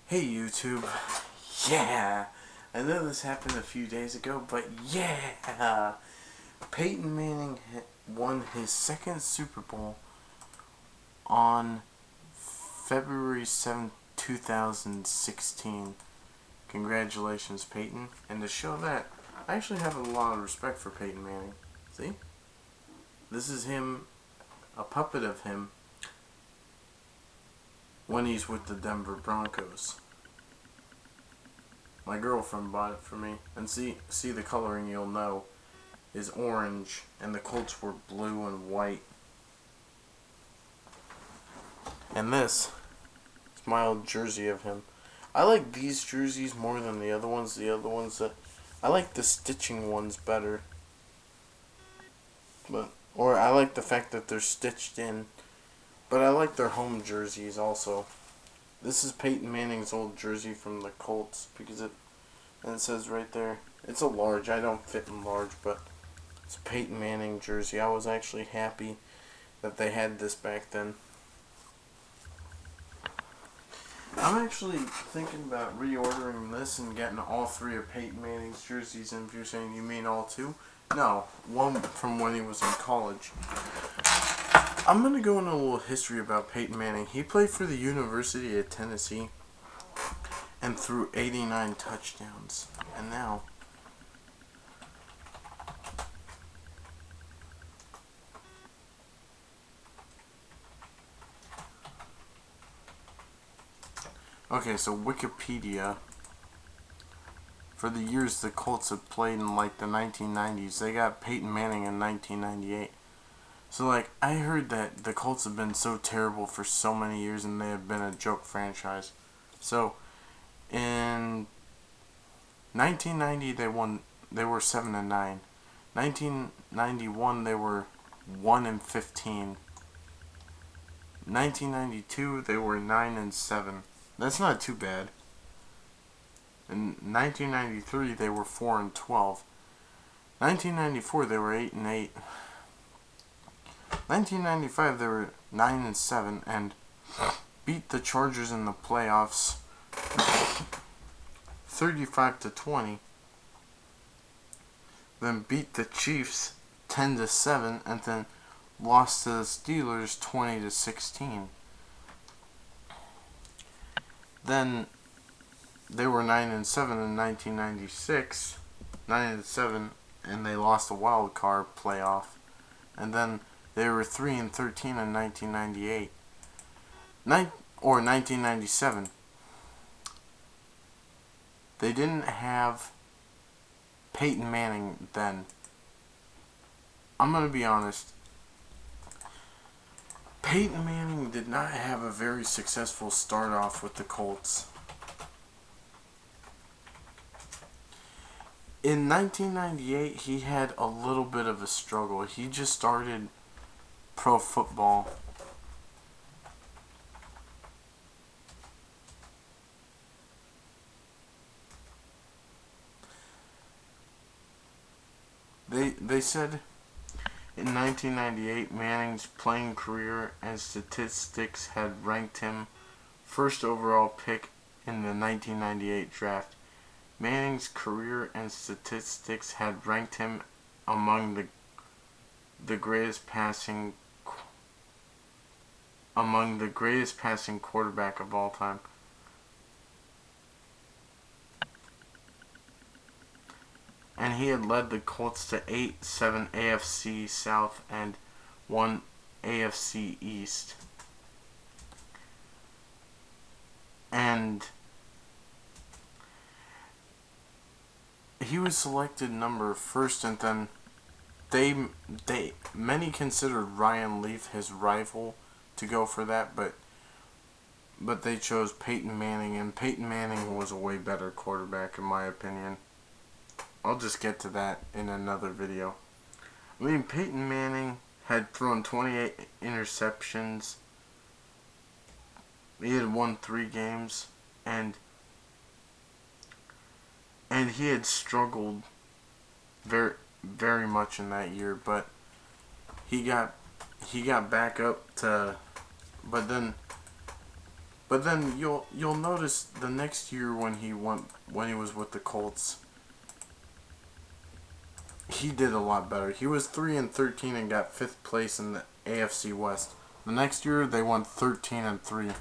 Hey YouTube, yeah, I know this happened a few days ago, but yeah, Peyton Manning won his second Super Bowl on February 7th, 2016. Congratulations, Peyton. And to show that, I actually have a lot of respect for Peyton Manning. See? This is him, a puppet of him, when he's with the Denver Broncos. My girlfriend bought it for me, and see the coloring, you'll know, is orange, and the Colts were blue and white. And this is my old jersey of him. I like these jerseys more than the other ones. I like the stitching ones better. Or I like the fact that they're stitched in. But I like their home jerseys also. This is Peyton Manning's old jersey from the Colts because it says right there, it's a large. I don't fit in large, but it's a Peyton Manning jersey. I was actually happy that they had this back then. I'm actually thinking about reordering this and getting all three of Peyton Manning's jerseys. And if you're saying you mean all two, no, one from when he was in college. I'm going to go into a little history about Peyton Manning. He played for the University of Tennessee and threw 89 touchdowns. And now, okay, so Wikipedia, for the years the Colts have played in like the 1990s, they got Peyton Manning in 1998. So, like, I heard that the Colts have been so terrible for so many years and they have been a joke franchise. So, in 1990, they were 7-9. 1991, they were 1-15. 1992, they were 9-7. That's not too bad. In 1993, they were 4-12. 1994, they were 8-8. 1995 they were 9-7 and beat the Chargers in the playoffs 35-20. Then beat the Chiefs 10-7 and then lost to the Steelers 20-16. Then they were 9-7 in 1996, 9-7, and they lost a wild card playoff. And then they were 3-13 in 1998. 1997. They didn't have Peyton Manning then. I'm going to be honest. Peyton Manning did not have a very successful start off with the Colts. In 1998, he had a little bit of a struggle. He just started pro football. They said in 1998 Manning's playing career and statistics had ranked him first overall pick in the 1998 draft. Manning's career and statistics had ranked him among the greatest passing quarterback of all time. And he had led the Colts to 8-7 AFC South and 1 AFC East. And he was selected number first, and then many considered Ryan Leaf his rival to go for that, but they chose Peyton Manning, and Peyton Manning was a way better quarterback in my opinion. I'll just get to that in another video. I mean, Peyton Manning had thrown 28 interceptions. He had won 3 games, and he had struggled very, very much in that year, but he got back up to, but then But then you'll notice the next year when he was with the Colts, he did a lot better. He was 3-13 and got 5th place in the AFC West. The next year they went 13-3,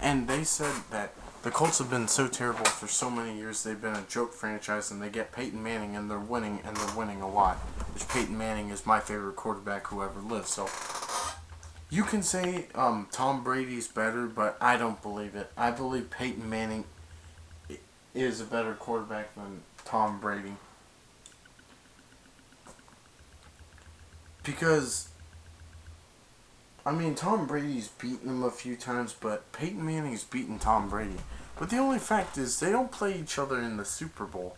and they said that the Colts have been so terrible for so many years. They've been a joke franchise, and they get Peyton Manning, and they're winning a lot. Which Peyton Manning is my favorite quarterback who ever lived. So you can say Tom Brady's better, but I don't believe it. I believe Peyton Manning is a better quarterback than Tom Brady. Because, I mean, Tom Brady's beaten him a few times, but Peyton Manning's beaten Tom Brady. But the only fact is, they don't play each other in the Super Bowl.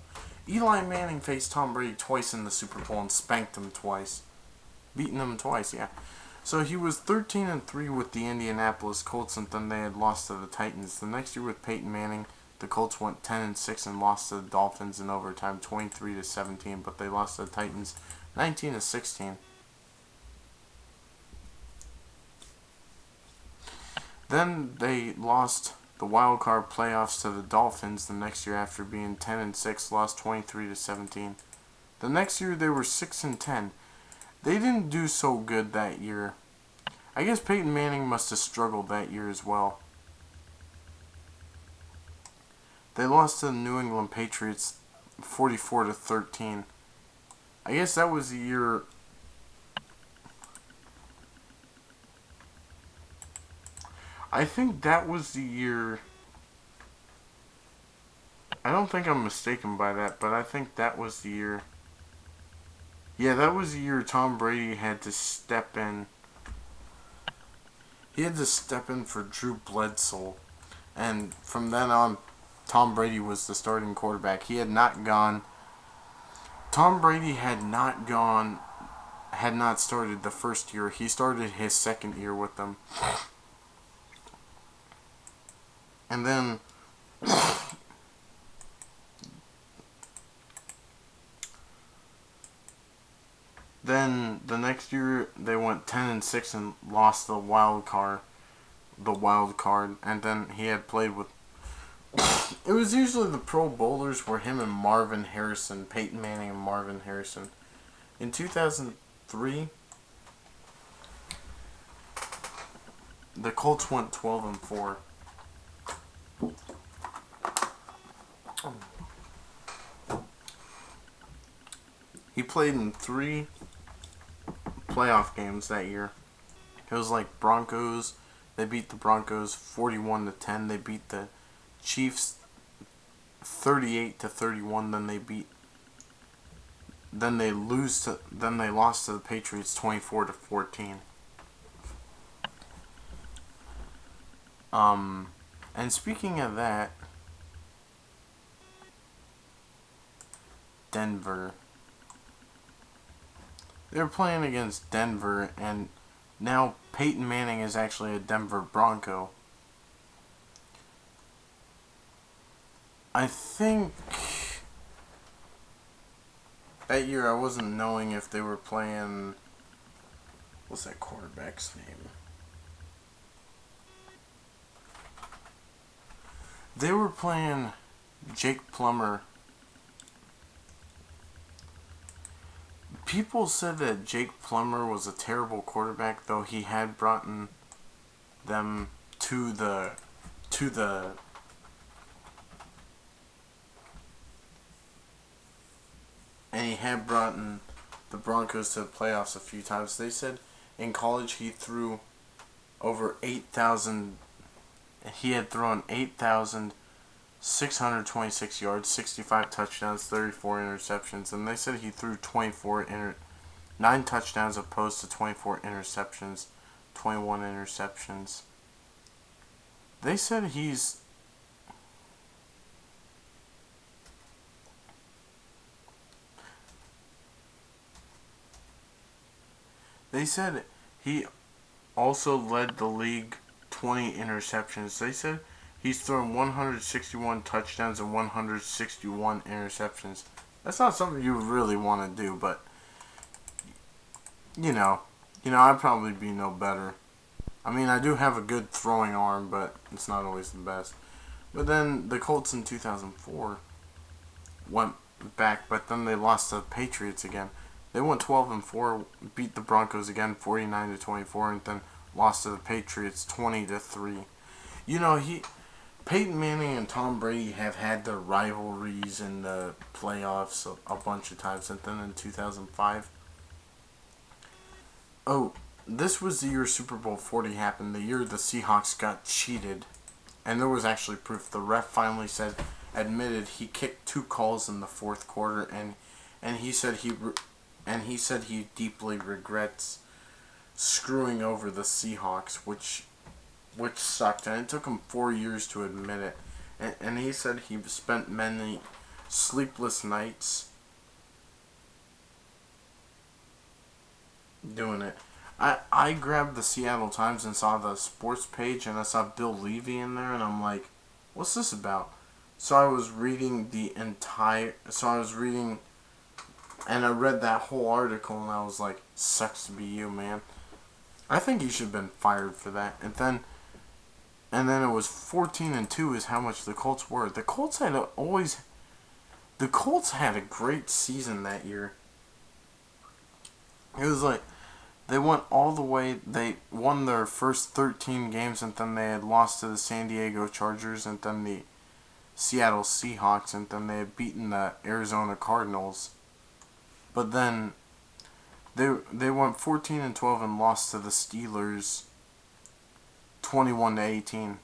Eli Manning faced Tom Brady twice in the Super Bowl and spanked him twice. Beaten him twice, yeah. So he was 13-3 with the Indianapolis Colts, and then they had lost to the Titans. The next year with Peyton Manning, the Colts went 10-6 and lost to the Dolphins in overtime, 23-17, but they lost to the Titans 19-16. Then they lost the wild card playoffs to the Dolphins the next year after being 10-6, lost 23-17. The next year they were 6-10. They didn't do so good that year. I guess Peyton Manning must have struggled that year as well. They lost to the New England Patriots 44-13. I guess that was the year. I think that was the year. I don't think I'm mistaken by that, but I think that was the year. Yeah, that was the year Tom Brady had to step in. He had to step in for Drew Bledsoe. And from then on, Tom Brady was the starting quarterback. He had not gone. Tom Brady had not started the first year. He started his second year with them. And then the next year they went 10-6 and lost the wild card, and then he had played with. It was usually the Pro Bowlers were him and Marvin Harrison, Peyton Manning and Marvin Harrison. In 2003, the Colts went 12-4. He played in 3 playoff games that year. It was like Broncos. They beat the Broncos 41-10. They beat the Chiefs 38-31. Then they lost to the Patriots 24-14. And speaking of that, Denver. They were playing against Denver, and now Peyton Manning is actually a Denver Bronco. I think that year I wasn't knowing if they were playing. What's that quarterback's name? They were playing Jake Plummer. People said that Jake Plummer was a terrible quarterback, though he had brought them to the and he had brought the Broncos to the playoffs a few times. They said in college he threw over 8,000. He had thrown 8,626 yards, 65 touchdowns, 34 interceptions, and they said he threw 9 touchdowns opposed to 24 interceptions, 21 interceptions. They said he also led the league 20 interceptions. They said he's thrown 161 touchdowns and 161 interceptions. That's not something you really want to do, but you know, I'd probably be no better. I mean, I do have a good throwing arm, but it's not always the best. But then the Colts in 2004 went back, but then they lost to the Patriots again. They went 12-4, beat the Broncos again 49-24, and then lost to the Patriots 20-3. You know, Peyton Manning and Tom Brady have had their rivalries in the playoffs a bunch of times, and then in 2005. Oh, this was the year Super Bowl 40 happened, the year the Seahawks got cheated. And there was actually proof. The ref finally admitted he kicked 2 calls in the fourth quarter, and he said he deeply regrets screwing over the Seahawks, which sucked, and it took him 4 years to admit it. And he said he spent many sleepless nights doing it. I grabbed the Seattle Times and saw the sports page, and I saw Bill Levy in there, and I'm like, what's this about? So I was reading and I read that whole article, and I was like, sucks to be you, man. I think he should have been fired for that. And then it was 14-2 is how much the Colts were. The Colts had a great season that year. It was like, they went all the way. They won their first 13 games, and then they had lost to the San Diego Chargers, and then the Seattle Seahawks, and then they had beaten the Arizona Cardinals. But then they went 14-12 and lost to the Steelers 21-18.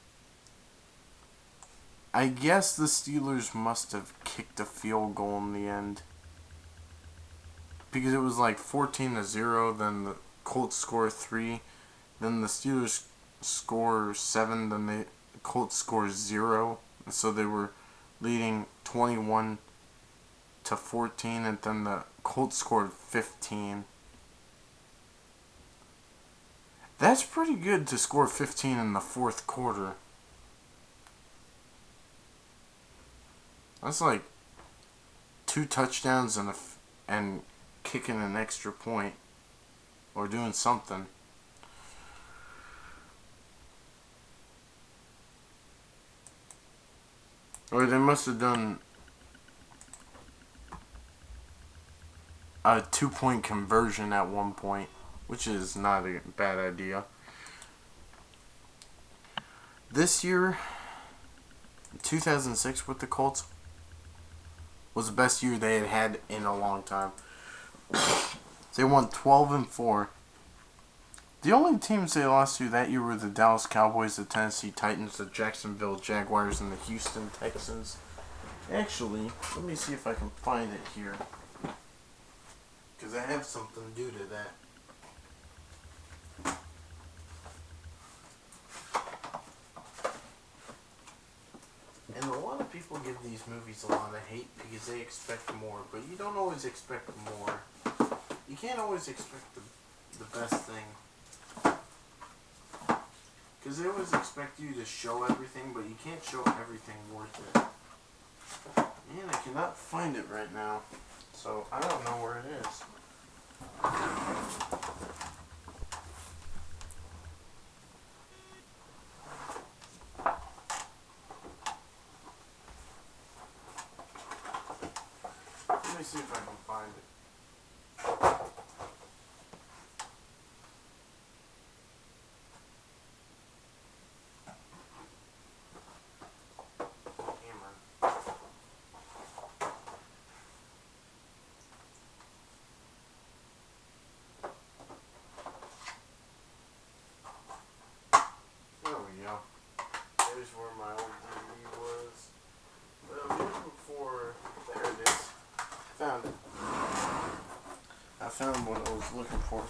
I guess the Steelers must have kicked a field goal in the end, because it was like 14-0, then the Colts score 3, then the Steelers score 7, then the Colts score 0, so they were leading 21-14, and then the Colts scored 15. That's pretty good to score 15 in the fourth quarter. That's like 2 touchdowns and kicking an extra point. Or doing something. Or they must have done a 2-point conversion at one point, which is not a bad idea. This year, 2006 with the Colts, was the best year they had in a long time. They won 12-4. The only teams they lost to that year were the Dallas Cowboys, the Tennessee Titans, the Jacksonville Jaguars, and the Houston Texans. Actually, let me see if I can find it here, because I have something to do to that. And a lot of people give these movies a lot of hate because they expect more, but you don't always expect more. You can't always expect the best thing. Because they always expect you to show everything, but you can't show everything worth it. Man, I cannot find it right now. So, I don't know where it is. Let me see if I can find it. There's where my old DVD was. But I'm looking for... There it is. Found it. I found what I was looking for.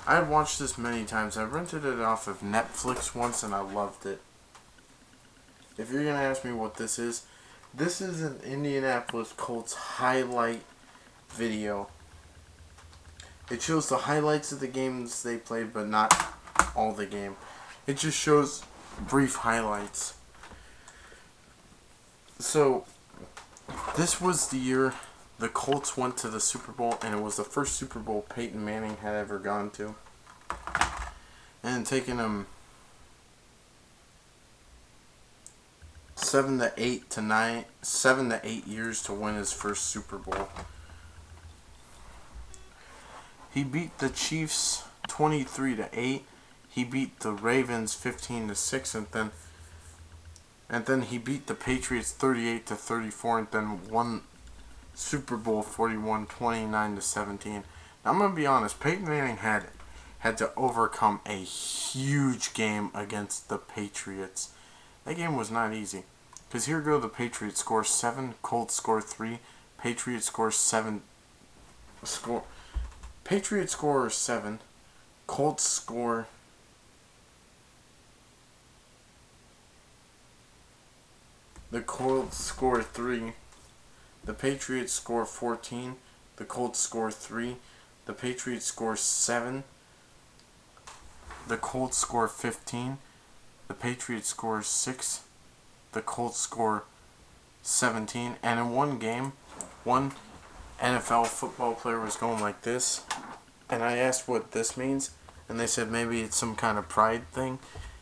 I've watched this many times. I rented it off of Netflix once and I loved it. If you're going to ask me what this is an Indianapolis Colts highlight video. It shows the highlights of the games they played, but not all the game. It just shows brief highlights. So, this was the year the Colts went to the Super Bowl, and it was the first Super Bowl Peyton Manning had ever gone to. And taking him 7 to 8 years to win his first Super Bowl. He beat the Chiefs 23-8. He beat the Ravens 15-6, and then he beat the Patriots 38-34, and then won Super Bowl 41 29-17. Now I'm gonna be honest, Peyton Manning had to overcome a huge game against the Patriots. That game was not easy. Because here go the Patriots score 7, Colts score 3, Patriots score 7, Patriots score 7, Colts score the Colts score 3, the Patriots score 14, the Colts score 3, the Patriots score 7, the Colts score 15, the Patriots score 6, the Colts score 17, and in one game, one NFL football player was going like this, and I asked what this means, and they said maybe it's some kind of pride thing,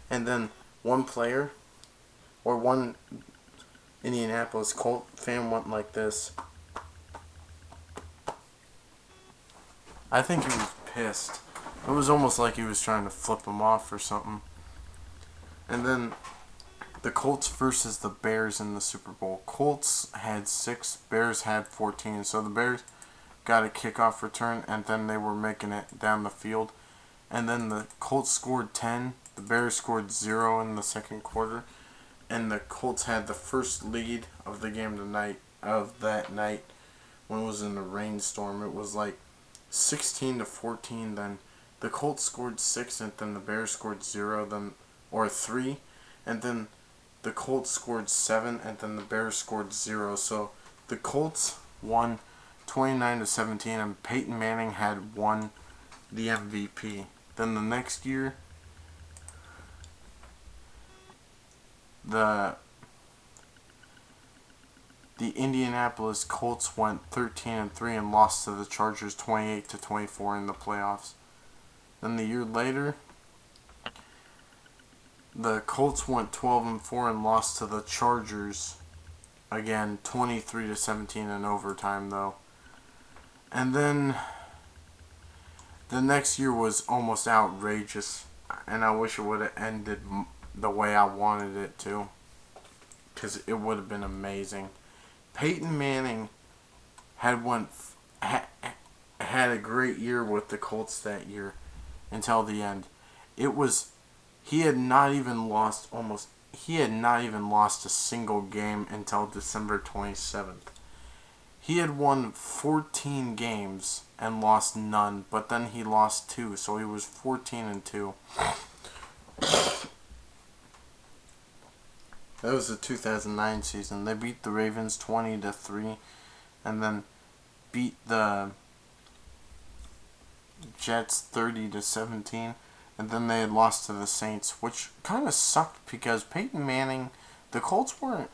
and then one player, or one Indianapolis Colt fan went like this. I think he was pissed. It was almost like he was trying to flip him off or something. And then the Colts versus the Bears in the Super Bowl. Colts had 6, Bears had 14. So the Bears got a kickoff return, and then they were making it down the field. And then the Colts scored 10. The Bears scored 0 in the second quarter. And the Colts had the first lead of the game that night when it was in the rainstorm. It was like 16-14. Then the Colts scored 6, and then the Bears scored 0, or 3, and then the Colts scored 7, and then the Bears scored 0. So the Colts won 29-17, and Peyton Manning had won the MVP. Then the next year, the Indianapolis Colts went 13-3 and lost to the Chargers 28-24 in the playoffs. Then the year later, the Colts went 12-4 and lost to the Chargers again 23-17 in overtime though. And then the next year was almost outrageous, and I wish it would have ended the way I wanted it to, because it would have been amazing. Peyton Manning had a great year with the Colts that year until the end. He had not even lost a single game until December 27th. He had won 14 games and lost none, but then he lost 2, so he was 14-2. That was the 2009 season. They beat the Ravens 20-3, and then beat the Jets 30-17, and then they had lost to the Saints, which kind of sucked because Peyton Manning, the Colts were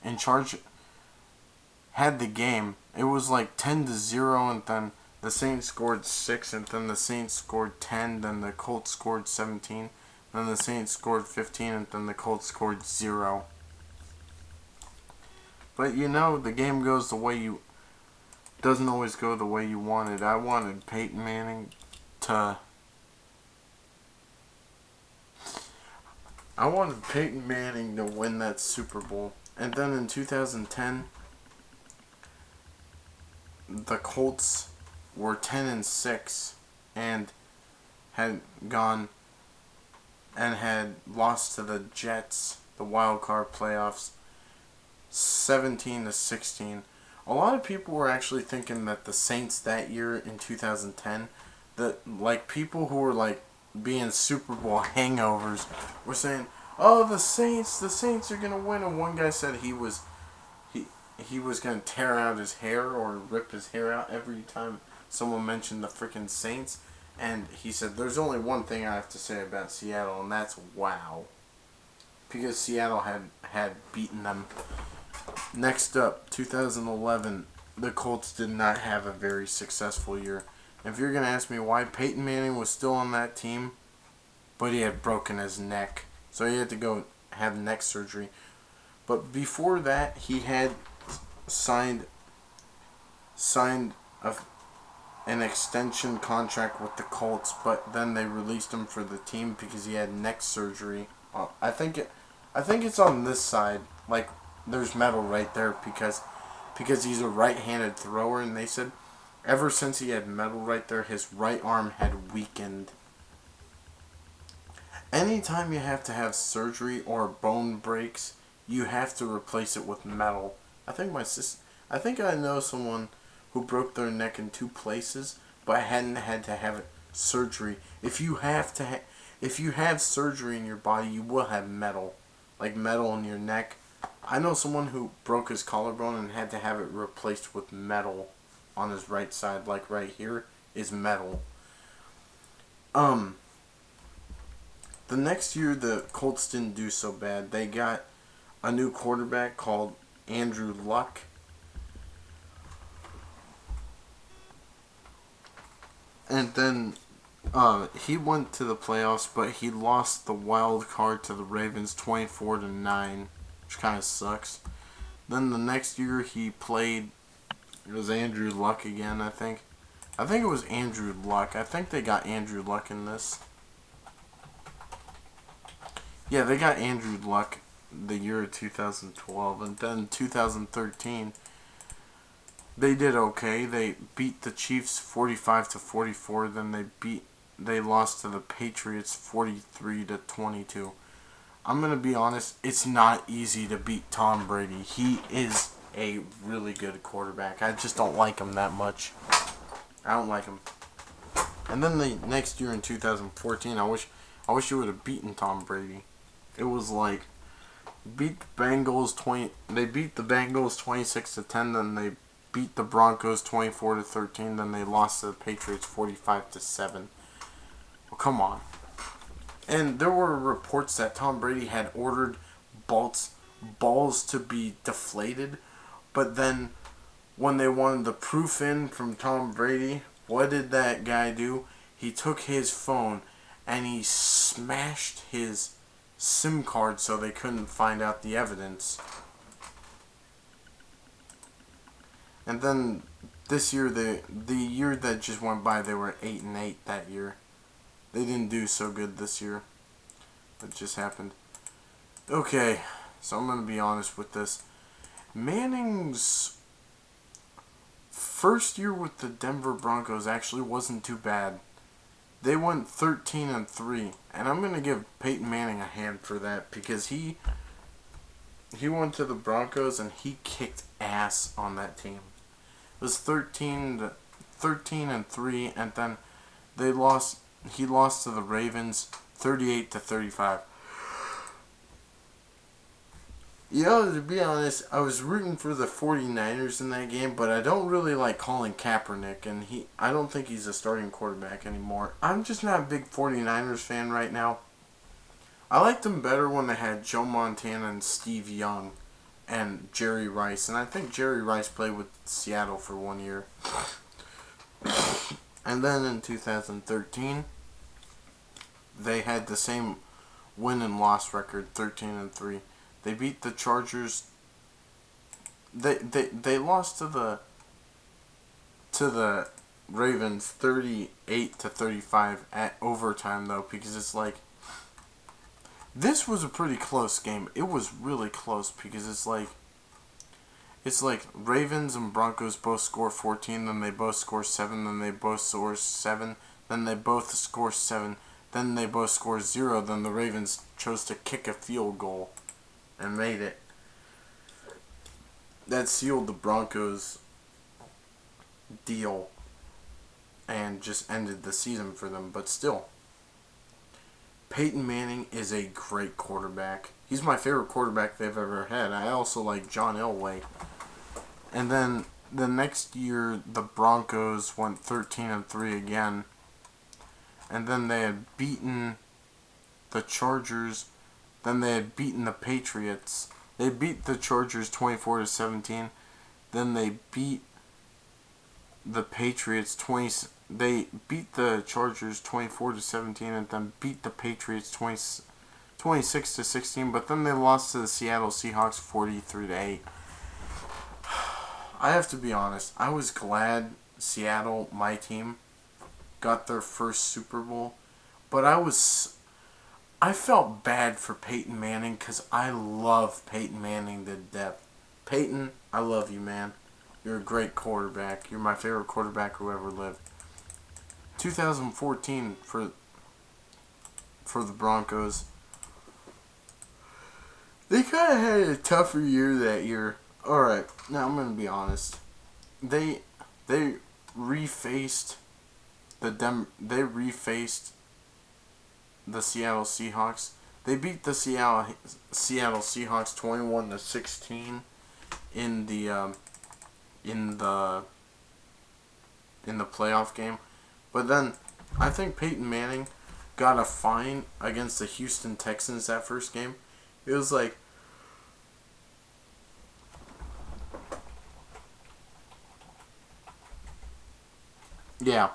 in charge, had the game. It was like 10-0, and then the Saints scored 6, and then the Saints scored 10, then the Colts scored 17. Then the Saints scored 15, and then the Colts scored 0. But the game doesn't always go the way you wanted. I wanted Peyton Manning to win that Super Bowl. And then in 2010, the Colts were 10-6 and had gone and had lost to the Jets, the wild card playoffs, 17-16. A lot of people were actually thinking that the Saints that year in 2010, that people who were being Super Bowl hangovers were saying, "Oh, the Saints are gonna win." And one guy said he was gonna tear out his hair or rip his hair out every time someone mentioned the freaking Saints. And he said, "There's only one thing I have to say about Seattle, and that's wow." Because Seattle had beaten them Next up, 2011, the Colts did not have a very successful year. If you're going to ask me why, Peyton Manning was still on that team, but he had broken his neck. So he had to go have neck surgery. But before that, he had signed a, an extension contract with the Colts, but then they released him for the team because he had neck surgery. I think it's on this side. Like, there's metal right there because he's a right-handed thrower, and they said ever since he had metal right there, his right arm had weakened. Anytime you have to have surgery or bone breaks, you have to replace it with metal. I think I know someone who broke their neck in 2 places, but hadn't had to have surgery. If you have surgery in your body, you will have metal, like metal in your neck. I know someone who broke his collarbone and had to have it replaced with metal on his right side, like right here is metal. The next year the Colts didn't do so bad. They got a new quarterback called Andrew Luck. And then he went to the playoffs, but he lost the wild card to the Ravens 24-9, which kind of sucks. Then the next year he played, it was Andrew Luck again, I think. I think it was Andrew Luck. I think they got Andrew Luck in this. Yeah, they got Andrew Luck the year of 2012. And then 2013, they did okay. They beat the Chiefs 45-44. Then they lost to the Patriots 43-22. I'm going to be honest, it's not easy to beat Tom Brady. He is a really good quarterback. I just don't like him that much. I don't like him. And then the next year in 2014, I wish you would have beaten Tom Brady. It was like they beat the Bengals 26-10, then they beat the Broncos 24-13, then they lost to the Patriots 45-7. Well, come on. And there were reports that Tom Brady had ordered balls to be deflated, but then when they wanted the proof in from Tom Brady, what did that guy do? He took his phone and he smashed his SIM card so they couldn't find out the evidence. And then this year, the year that just went by, they were 8-8 that year. They didn't do so good this year. It just happened. Okay, so I'm going to be honest with this. Manning's first year with the Denver Broncos actually wasn't too bad. They went 13-3, and I'm going to give Peyton Manning a hand for that because he went to the Broncos and he kicked ass on that team. It was 13-3, and then they lost. He lost to the Ravens 38-35. To be honest, I was rooting for the 49ers in that game, but I don't really like Colin Kaepernick, and I don't think he's a starting quarterback anymore. I'm just not a big 49ers fan right now. I liked them better when they had Joe Montana and Steve Young and Jerry Rice, and I think Jerry Rice played with Seattle for 1 year. And then in 2013, they had the same win and loss record, 13-3. They beat the Chargers. They lost to the Ravens 38-35 at overtime though, because it's like this was a pretty close game. It was really close because it's like Ravens and Broncos both score 14, then they both score 7, then they both score 7, then they both score 7, then they both score 0, then the Ravens chose to kick a field goal and made it. That sealed the Broncos' deal and just ended the season for them. But still, Peyton Manning is a great quarterback. He's my favorite quarterback they've ever had. I also like John Elway. And then the next year, the Broncos went 13-3 again. And then they had beaten the Chargers. Then they had beaten the Patriots They beat the Chargers 24-17. Then they beat the Patriots 20. They beat the Chargers 24-17, and then beat the Patriots 26-16. But then they lost to the Seattle Seahawks 43-8. I have to be honest. I was glad Seattle, my team, got their first Super Bowl, but I felt bad for Peyton Manning because I love Peyton Manning to death. Peyton, I love you, man. You're a great quarterback. You're my favorite quarterback who ever lived. 2014 for the Broncos. They kind of had a tougher year that year. All right, now I'm gonna be honest. They refaced the Seattle Seahawks. They beat the Seattle Seahawks 21-16 in the playoff game. But then I think Peyton Manning got a fine against the Houston Texans that first game. It was like yeah.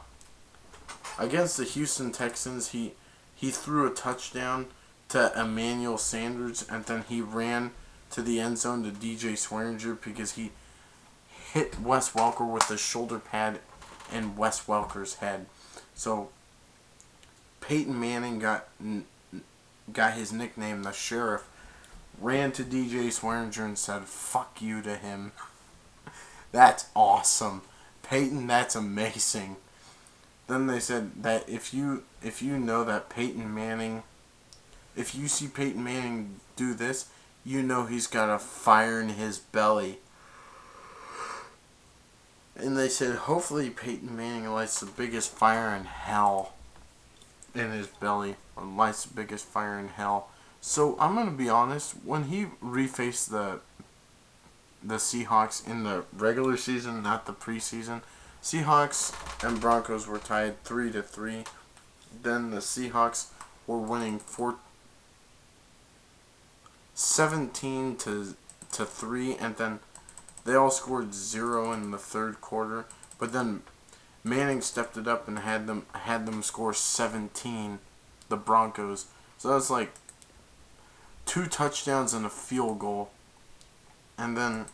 Against the Houston Texans, he threw a touchdown to Emmanuel Sanders, and then he ran to the end zone to DJ Swearinger because he hit Wes Welker with the shoulder pad in Wes Welker's head. So Peyton Manning got his nickname, the Sheriff, ran to DJ Swearinger and said, "Fuck you" to him. That's awesome. Peyton, that's amazing. Then they said that if you know that Peyton Manning, if you see Peyton Manning do this, you know he's got a fire in his belly. And they said hopefully Peyton Manning lights the biggest fire in hell in his belly, or lights the biggest fire in hell. So I'm gonna be honest, when he refaced the Seahawks in the regular season, not the preseason, Seahawks and Broncos were tied 3-3. Then the Seahawks were winning 17-3, and then they all scored 0 in the third quarter. But then Manning stepped it up and had them score 17, the Broncos. So that's like 2 touchdowns and a field goal. And then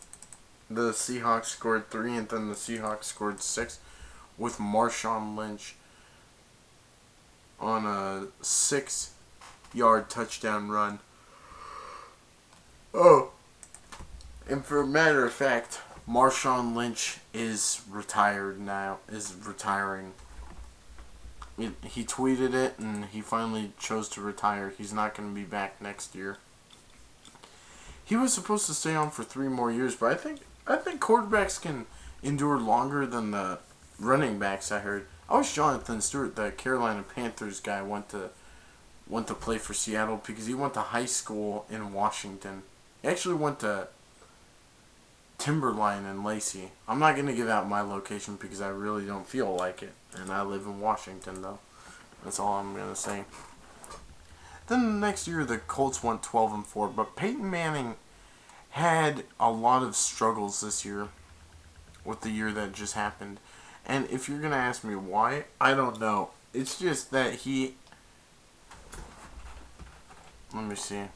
the Seahawks scored 3, and then the Seahawks scored 6 with Marshawn Lynch on a 6-yard touchdown run. Oh, and for a matter of fact, Marshawn Lynch is retired now. Is retiring. He tweeted it, and he finally chose to retire. He's not going to be back next year. He was supposed to stay on for 3 more years, but I think quarterbacks can endure longer than the running backs. I heard. I wish Jonathan Stewart, the Carolina Panthers guy, went to play for Seattle because he went to high school in Washington. He actually went to Timberline and Lacey. I'm not going to give out my location because I really don't feel like it. And I live in Washington, though. That's all I'm going to say. Then the next year, the Colts went 12-4. But Peyton Manning had a lot of struggles this year with the year that just happened. And if you're going to ask me why, I don't know. It's just that he... Let me see. It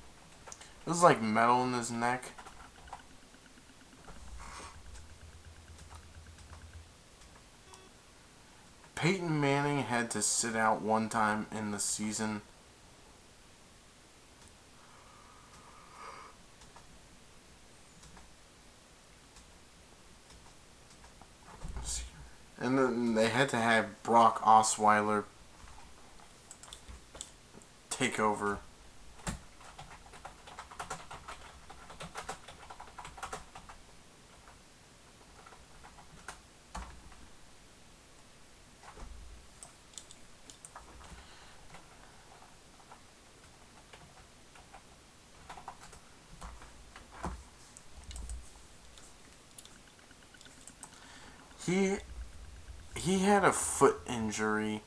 was like metal in his neck. Peyton Manning had to sit out one time in the season. And then they had to have Brock Osweiler take over. He had a foot injury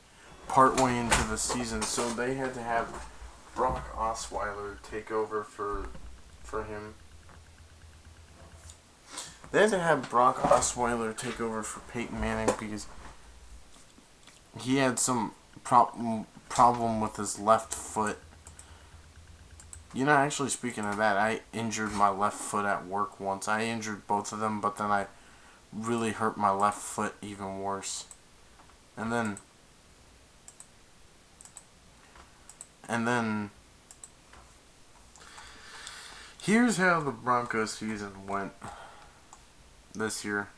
partway into the season, so they had to have Brock Osweiler take over for him. They had to have Brock Osweiler take over for Peyton Manning because he had some problem with his left foot. You know, actually speaking of that, I injured my left foot at work once. I injured both of them, but then I really hurt my left foot even worse. And then here's how the Broncos season went this year.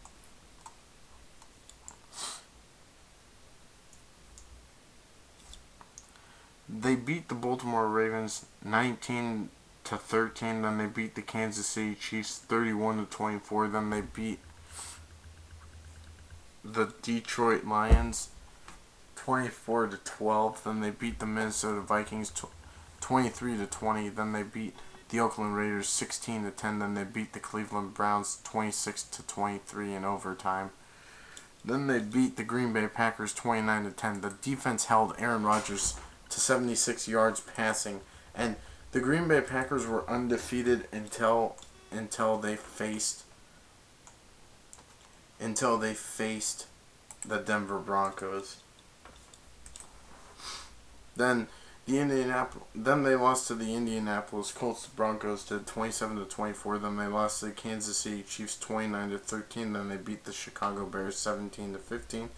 They beat the Baltimore Ravens 19-13. Then they beat the Kansas City Chiefs 31-24. Then they beat the Detroit Lions 24-12. Then they beat the Minnesota Vikings 23-20. Then they beat the Oakland Raiders 16-10. Then they beat the Cleveland Browns 26-23 in overtime. Then they beat the Green Bay Packers 29-10. The defense held Aaron Rodgers to 76 yards passing, and the Green Bay Packers were undefeated until they faced the Denver Broncos. Then they lost to the Indianapolis Colts. The Broncos did 27-24. Then they lost to the Kansas City Chiefs 29-13. Then they beat the Chicago Bears 17-15.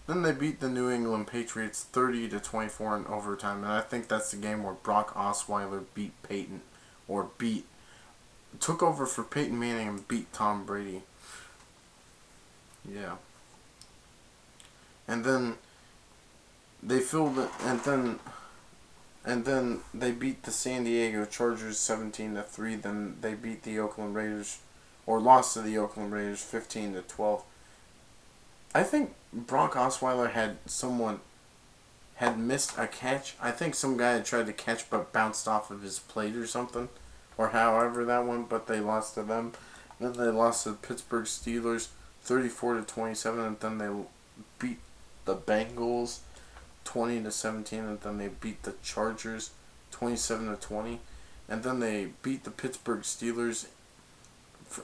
Then they beat the New England Patriots 30-24 in overtime, and I think that's the game where Brock Osweiler took over for Peyton Manning and beat Tom Brady. Yeah. And then they they beat the San Diego Chargers 17-3. Then they beat the Oakland Raiders, or lost to the Oakland Raiders 15-12. I think Brock Osweiler had missed a catch. I think some guy had tried to catch but bounced off of his plate or something, or however that went, but they lost to them. Then they lost to the Pittsburgh Steelers 34-27, and then they beat the Bengals 20-17, and then they beat the Chargers 27-20, and then they beat the Pittsburgh Steelers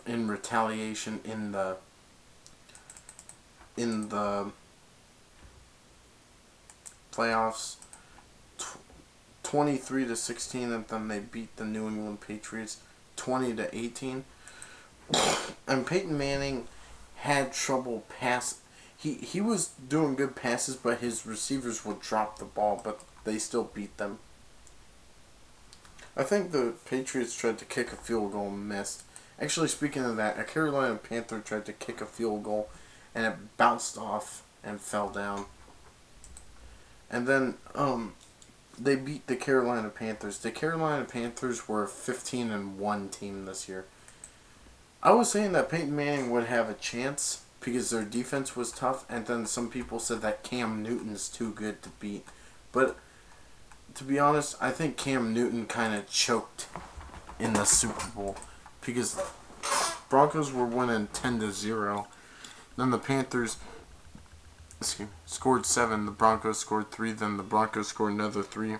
in retaliation in the playoffs 23-16, and then they beat the New England Patriots 20-18. And Peyton Manning had trouble He was doing good passes, but his receivers would drop the ball, but they still beat them. I think the Patriots tried to kick a field goal and missed. Actually, speaking of that, a Carolina Panther tried to kick a field goal, and it bounced off and fell down. And then they beat the Carolina Panthers. The Carolina Panthers were a 15-1 team this year. I was saying that Peyton Manning would have a chance because their defense was tough, and then some people said that Cam Newton's too good to beat. But to be honest, I think Cam Newton kind of choked in the Super Bowl because Broncos were winning 10-0. Then the Panthers scored 7. The Broncos scored 3. Then the Broncos scored another 3.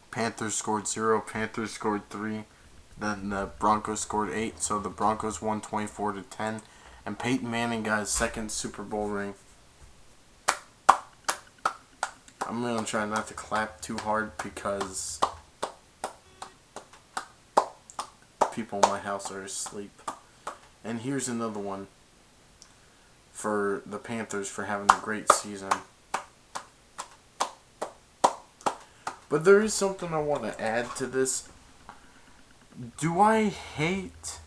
Panthers scored 0. Panthers scored 3. Then the Broncos scored 8. So the Broncos won 24-10. And Peyton Manning got his second Super Bowl ring. I'm going to try not to clap too hard because people in my house are asleep. And here's another one for the Panthers for having a great season. But there is something I want to add to this. Do I hate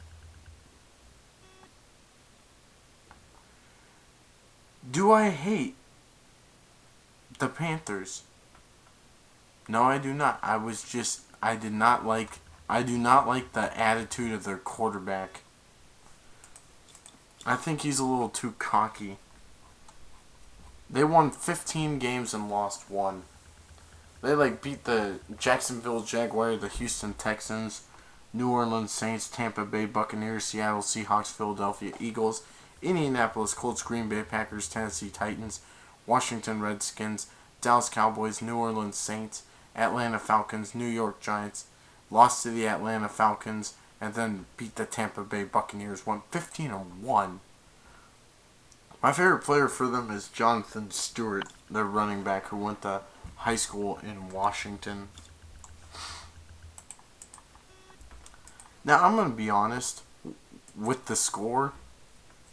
the Panthers? No, I do not. I do not like the attitude of their quarterback. I think he's a little too cocky. They won 15 games and lost 1. They beat the Jacksonville Jaguars, the Houston Texans, New Orleans Saints, Tampa Bay Buccaneers, Seattle Seahawks, Philadelphia Eagles, Indianapolis Colts, Green Bay Packers, Tennessee Titans, Washington Redskins, Dallas Cowboys, New Orleans Saints, Atlanta Falcons, New York Giants, lost to the Atlanta Falcons, and then beat the Tampa Bay Buccaneers, went 15-1. My favorite player for them is Jonathan Stewart, their running back who went to high school in Washington. Now, I'm going to be honest with the score.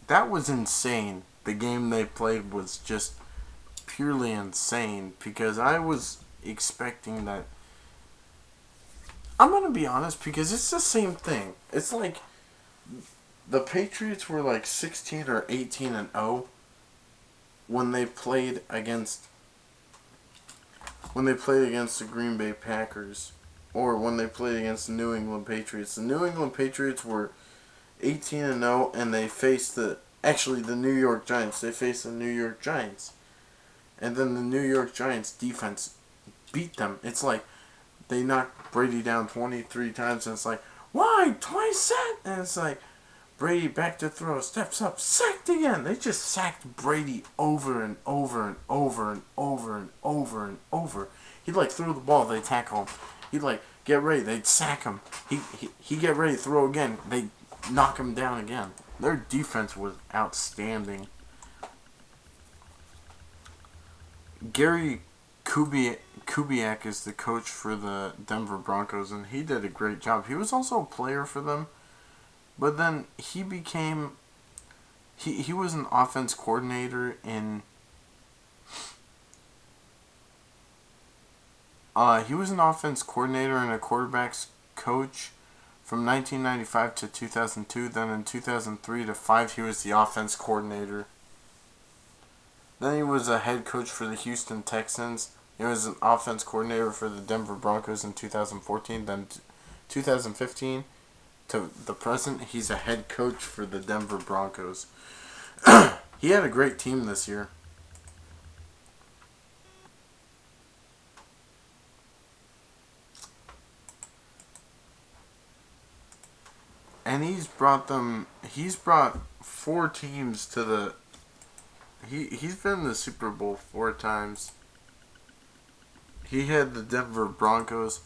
That was insane. The game they played was just purely insane because I was expecting that. I'm going to be honest because it's the same thing. It's like the Patriots were like 16 or 18-0 when they played against the Green Bay Packers, or when they played against the New England Patriots. The New England Patriots were 18-0 and they faced the New York Giants. They faced the New York Giants. And then the New York Giants defense beat them. It's like they knocked Brady down 23 times and it's like, why? Twice sacked? And it's like, Brady back to throw, steps up, sacked again. They just sacked Brady over and over and over and over and over and over. He'd like throw the ball, they'd tackle him. He'd like get ready, they'd sack him. He'd get ready to throw again, they'd knock him down again. Their defense was outstanding. Gary Kubiak is the coach for the Denver Broncos, and he did a great job. He was also a player for them, but then he became... He was an offense coordinator in... he was an offense coordinator and a quarterback's coach from 1995 to 2002. Then in 2003 to 5, he was the offense coordinator. Then he was a head coach for the Houston Texans. He was an offense coordinator for the Denver Broncos in 2014. Then 2015 to the present, he's a head coach for the Denver Broncos. He had a great team this year. And he's brought 4 teams to the... He's been in the Super Bowl 4 times. He had the Denver Broncos.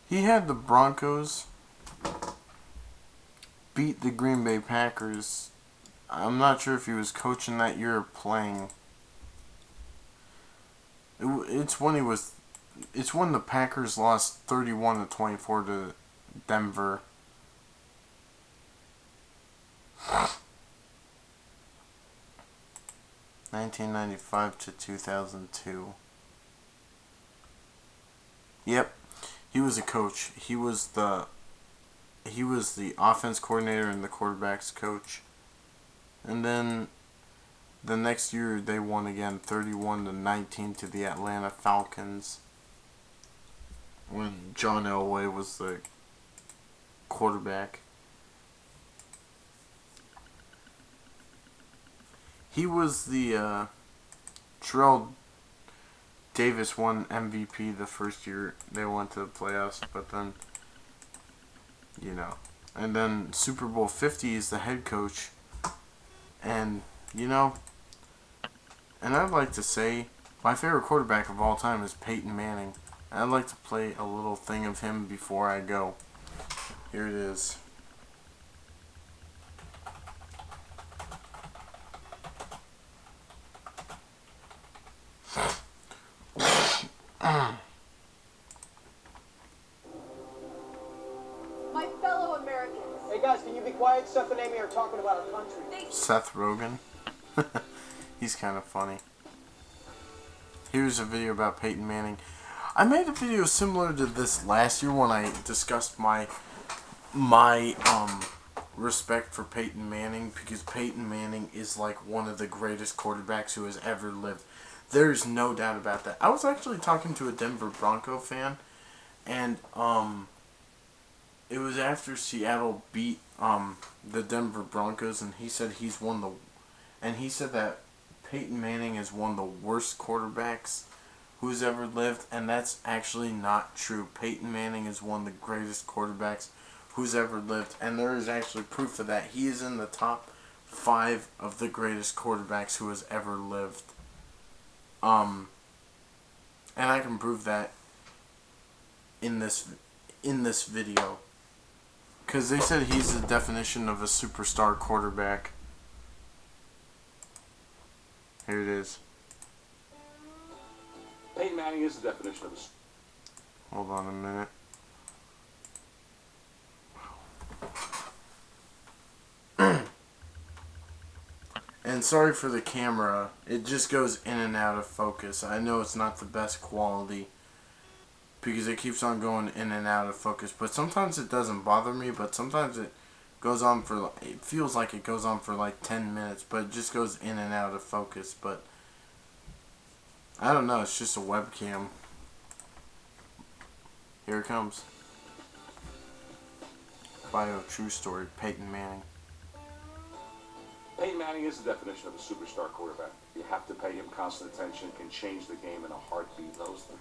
He had the Broncos beat the Green Bay Packers. I'm not sure if he was coaching that year or playing. It's when the Packers lost 31-24 to Denver. (1995 to 2002). Yep, he was a coach. He was the offense coordinator and the quarterback's coach. And then the next year they won again, 31-19 to the Atlanta Falcons, when John Elway was the quarterback. He was the Terrell Davis won MVP the first year they went to the playoffs, but then, and then Super Bowl 50 is the head coach, and, and I'd like to say my favorite quarterback of all time is Peyton Manning. I'd like to play a little thing of him before I go. Here it is. My fellow Americans. Hey guys, can you be quiet? Seth and Amy are talking about our country. Seth Rogen. He's kind of funny. Here's a video about Peyton Manning. I made a video similar to this last year when I discussed my respect for Peyton Manning, because Peyton Manning is like one of the greatest quarterbacks who has ever lived. There's no doubt about that. I was actually talking to a Denver Bronco fan, and it was after Seattle beat the Denver Broncos, and he said he said that Peyton Manning is one of the worst quarterbacks who's ever lived, and that's actually not true. Peyton Manning is one of the greatest quarterbacks who's ever lived, and there is actually proof of that. He is in the top 5 of the greatest quarterbacks who has ever lived. And I can prove that in this video. Because they said he's the definition of a superstar quarterback. Here it is. Peyton Manning is the definition of a... Hold on a minute. And sorry for the camera. It just goes in and out of focus. I know it's not the best quality because it keeps on going in and out of focus. But sometimes it doesn't bother me. But sometimes it goes on for... It feels like it goes on for like 10 minutes. But it just goes in and out of focus. But I don't know. It's just a webcam. Here it comes. Bio true story. Peyton Manning. Peyton Manning is the definition of a superstar quarterback. You have to pay him constant attention, can change the game in a heartbeat. Those things.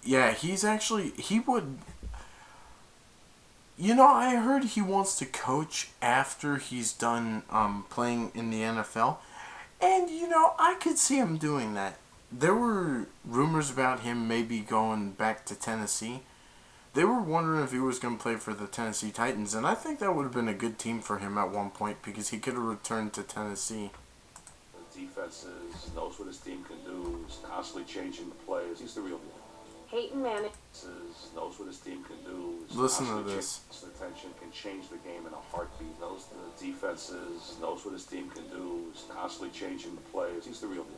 Yeah, he's actually... He would... You know, I heard he wants to coach after he's done playing in the NFL. And, you know, I could see him doing that. There were rumors about him maybe going back to Tennessee. They were wondering if he was going to play for the Tennessee Titans, and I think that would have been a good team for him at one point because he could have returned to Tennessee. The defenses, knows what his team can do, is constantly changing the plays. He's the real deal. Peyton Manning knows what his team can do. Listen to this. Attention can change the game in a heartbeat. Knows the defenses, knows what his team can do, is constantly changing the plays. He's the real deal.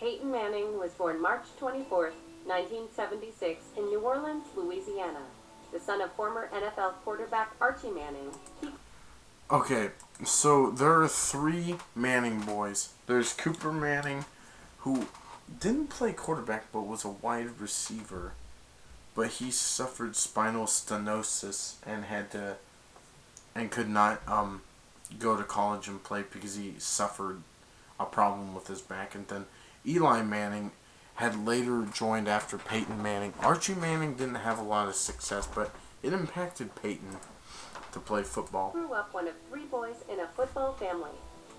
Peyton Manning was born March 24th, 1976 in New Orleans, Louisiana. The son of former NFL quarterback Archie Manning. Okay, so there are 3 Manning boys. There's Cooper Manning, who didn't play quarterback but was a wide receiver. But he suffered spinal stenosis and could not go to college and play because he suffered a problem with his back. And then Eli Manning had later joined after Peyton Manning. Archie Manning didn't have a lot of success, but it impacted Peyton to play football. Grew up one of 3 boys in a football family.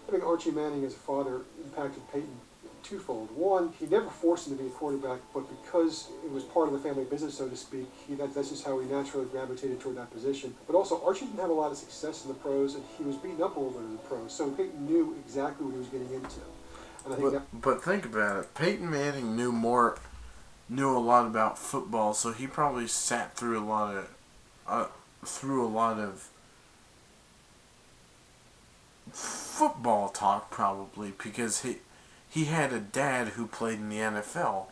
Having Archie Manning as a father impacted Peyton twofold. One, he never forced him to be a quarterback, but because it was part of the family business, so to speak, that's just how he naturally gravitated toward that position. But also, Archie didn't have a lot of success in the pros, and he was beaten up a little bit in the pros, so Peyton knew exactly what he was getting into. And I think but think about it. Peyton Manning knew a lot about football, so he probably sat through a lot of football talk, probably because he had a dad who played in the NFL.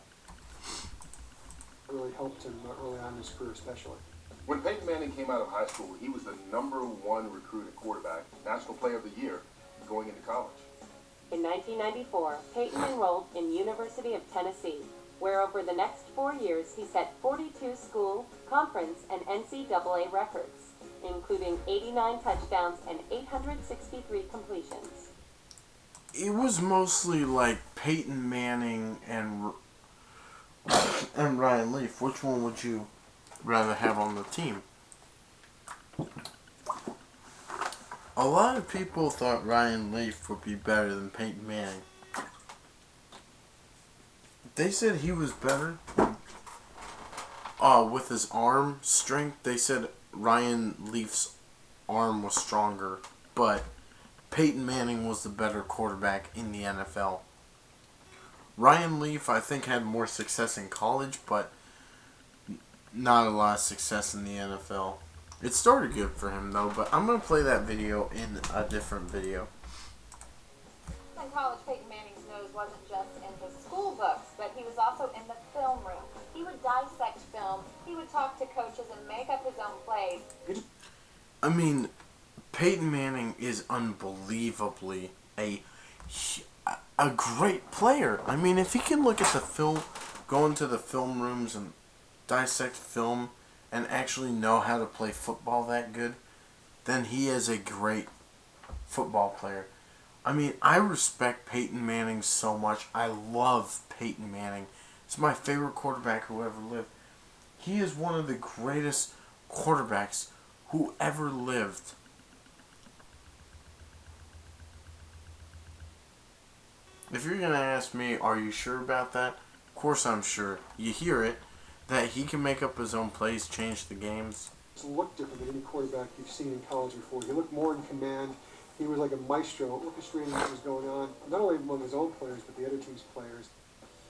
really helped him early on in his career, especially. When Peyton Manning came out of high school, he was the #1 recruited quarterback, National Player of the Year, going into college. In 1994, Peyton enrolled in University of Tennessee, where over the next 4 years he set 42 school, conference, and NCAA records, including 89 touchdowns and 863 completions. It was mostly like Peyton Manning and Ryan Leaf. Which one would you rather have on the team? A lot of people thought Ryan Leaf would be better than Peyton Manning. They said he was better with his arm strength. They said Ryan Leaf's arm was stronger, but Peyton Manning was the better quarterback in the NFL. Ryan Leaf, I think, had more success in college, but not a lot of success in the NFL. It started good for him, though, but I'm going to play that video in a different video. In college, Peyton Manning's nose wasn't just in the school books, but he was also in the film room. He would dissect film, he would talk to coaches and make up his own plays. I mean, Peyton Manning is unbelievably a great player. I mean, if he can look at the film, go into the film rooms and dissect film and actually know how to play football that good, then he is a great football player. I mean, I respect Peyton Manning so much. I love Peyton Manning. He's my favorite quarterback who ever lived. He is one of the greatest quarterbacks who ever lived. If you're going to ask me, are you sure about that? Of course I'm sure. You hear it. that he can make up his own plays, change the games. Looked different than any quarterback you've seen in college before. He looked more in command. He was like a maestro, orchestrating what was going on, not only among his own players, but the other team's players.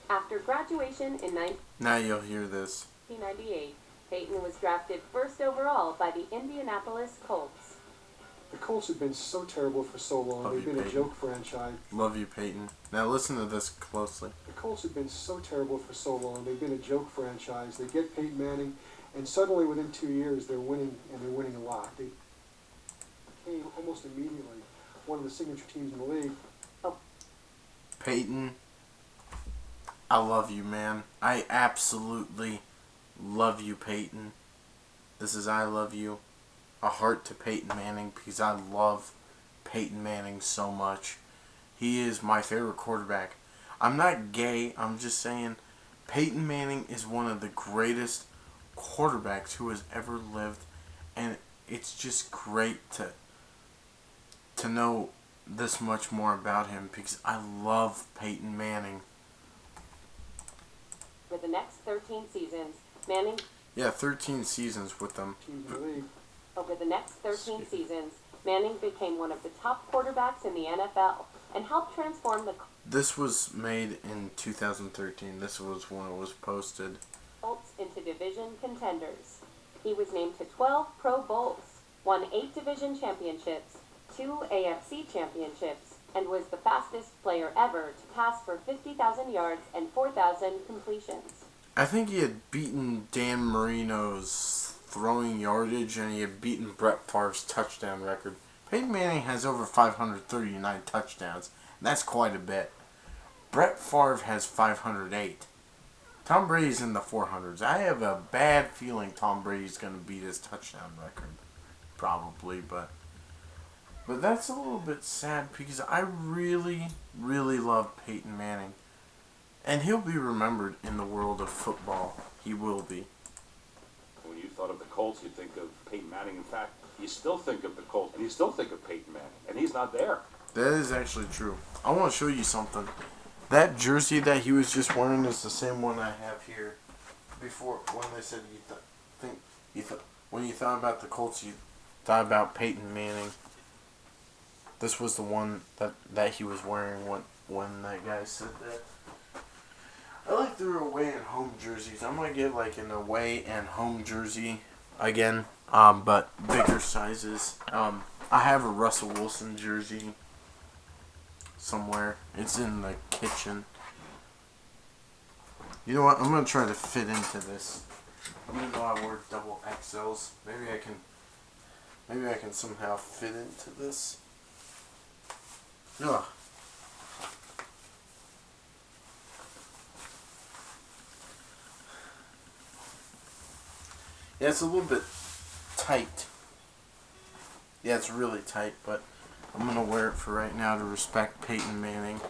After graduation in Now you'll hear this. 1998, Peyton was drafted first overall by the Indianapolis Colts. The Colts have been so terrible for so long. Love They've you, been a Peyton. joke franchise. Love you, Peyton. Now listen to this closely. The Colts have been so terrible for so long. They've been a joke franchise. They get Peyton Manning, and suddenly within 2 years they're winning, and they're winning a lot. They became almost immediately one of the signature teams in the league. Peyton, I love you, man. I absolutely love you, Peyton. This is I love you. A heart to Peyton Manning, because I love Peyton Manning so much. He is my favorite quarterback. I'm not gay, I'm just saying Peyton Manning is one of the greatest quarterbacks who has ever lived, and it's just great to know this much more about him, because I love Peyton Manning. For the next 13 seasons, Manning. Yeah, 13 seasons with them. Teams in the league. Over the next 13 seasons, Manning became one of the top quarterbacks in the NFL and helped transform the This was made in 2013. This was when it was posted. Colts into division contenders. He was named to 12 Pro Bowls, won 8 division championships, 2 AFC championships, and was the fastest player ever to pass for 50,000 yards and 4,000 completions. I think he had beaten Dan Marino's throwing yardage, and he had beaten Brett Favre's touchdown record. Peyton Manning has over 539 touchdowns. That's quite a bit. Brett Favre has 508. Tom Brady's in the 400s. I have a bad feeling Tom Brady's going to beat his touchdown record. Probably, but that's a little bit sad, because I really, really love Peyton Manning. And he'll be remembered in the world of football. He will be. When you thought of the Colts, you think of Peyton Manning. In fact, you still think of the Colts, and you still think of Peyton Manning, and he's not there. That is actually true. I want to show you something. That jersey that he was just wearing is the same one I have here. Before, when they said when you thought about the Colts, you thought about Peyton Manning. This was the one that he was wearing when that guy said that. I like their away and home jerseys. I'm gonna get like an away and home jersey again, but bigger sizes. I have a Russell Wilson jersey somewhere. It's in the kitchen. You know what? I'm gonna try to fit into this. Even though I wear double XLs, maybe I can somehow fit into this. Ugh. Yeah, it's a little bit tight. Yeah, it's really tight, but I'm going to wear it for right now to respect Peyton Manning.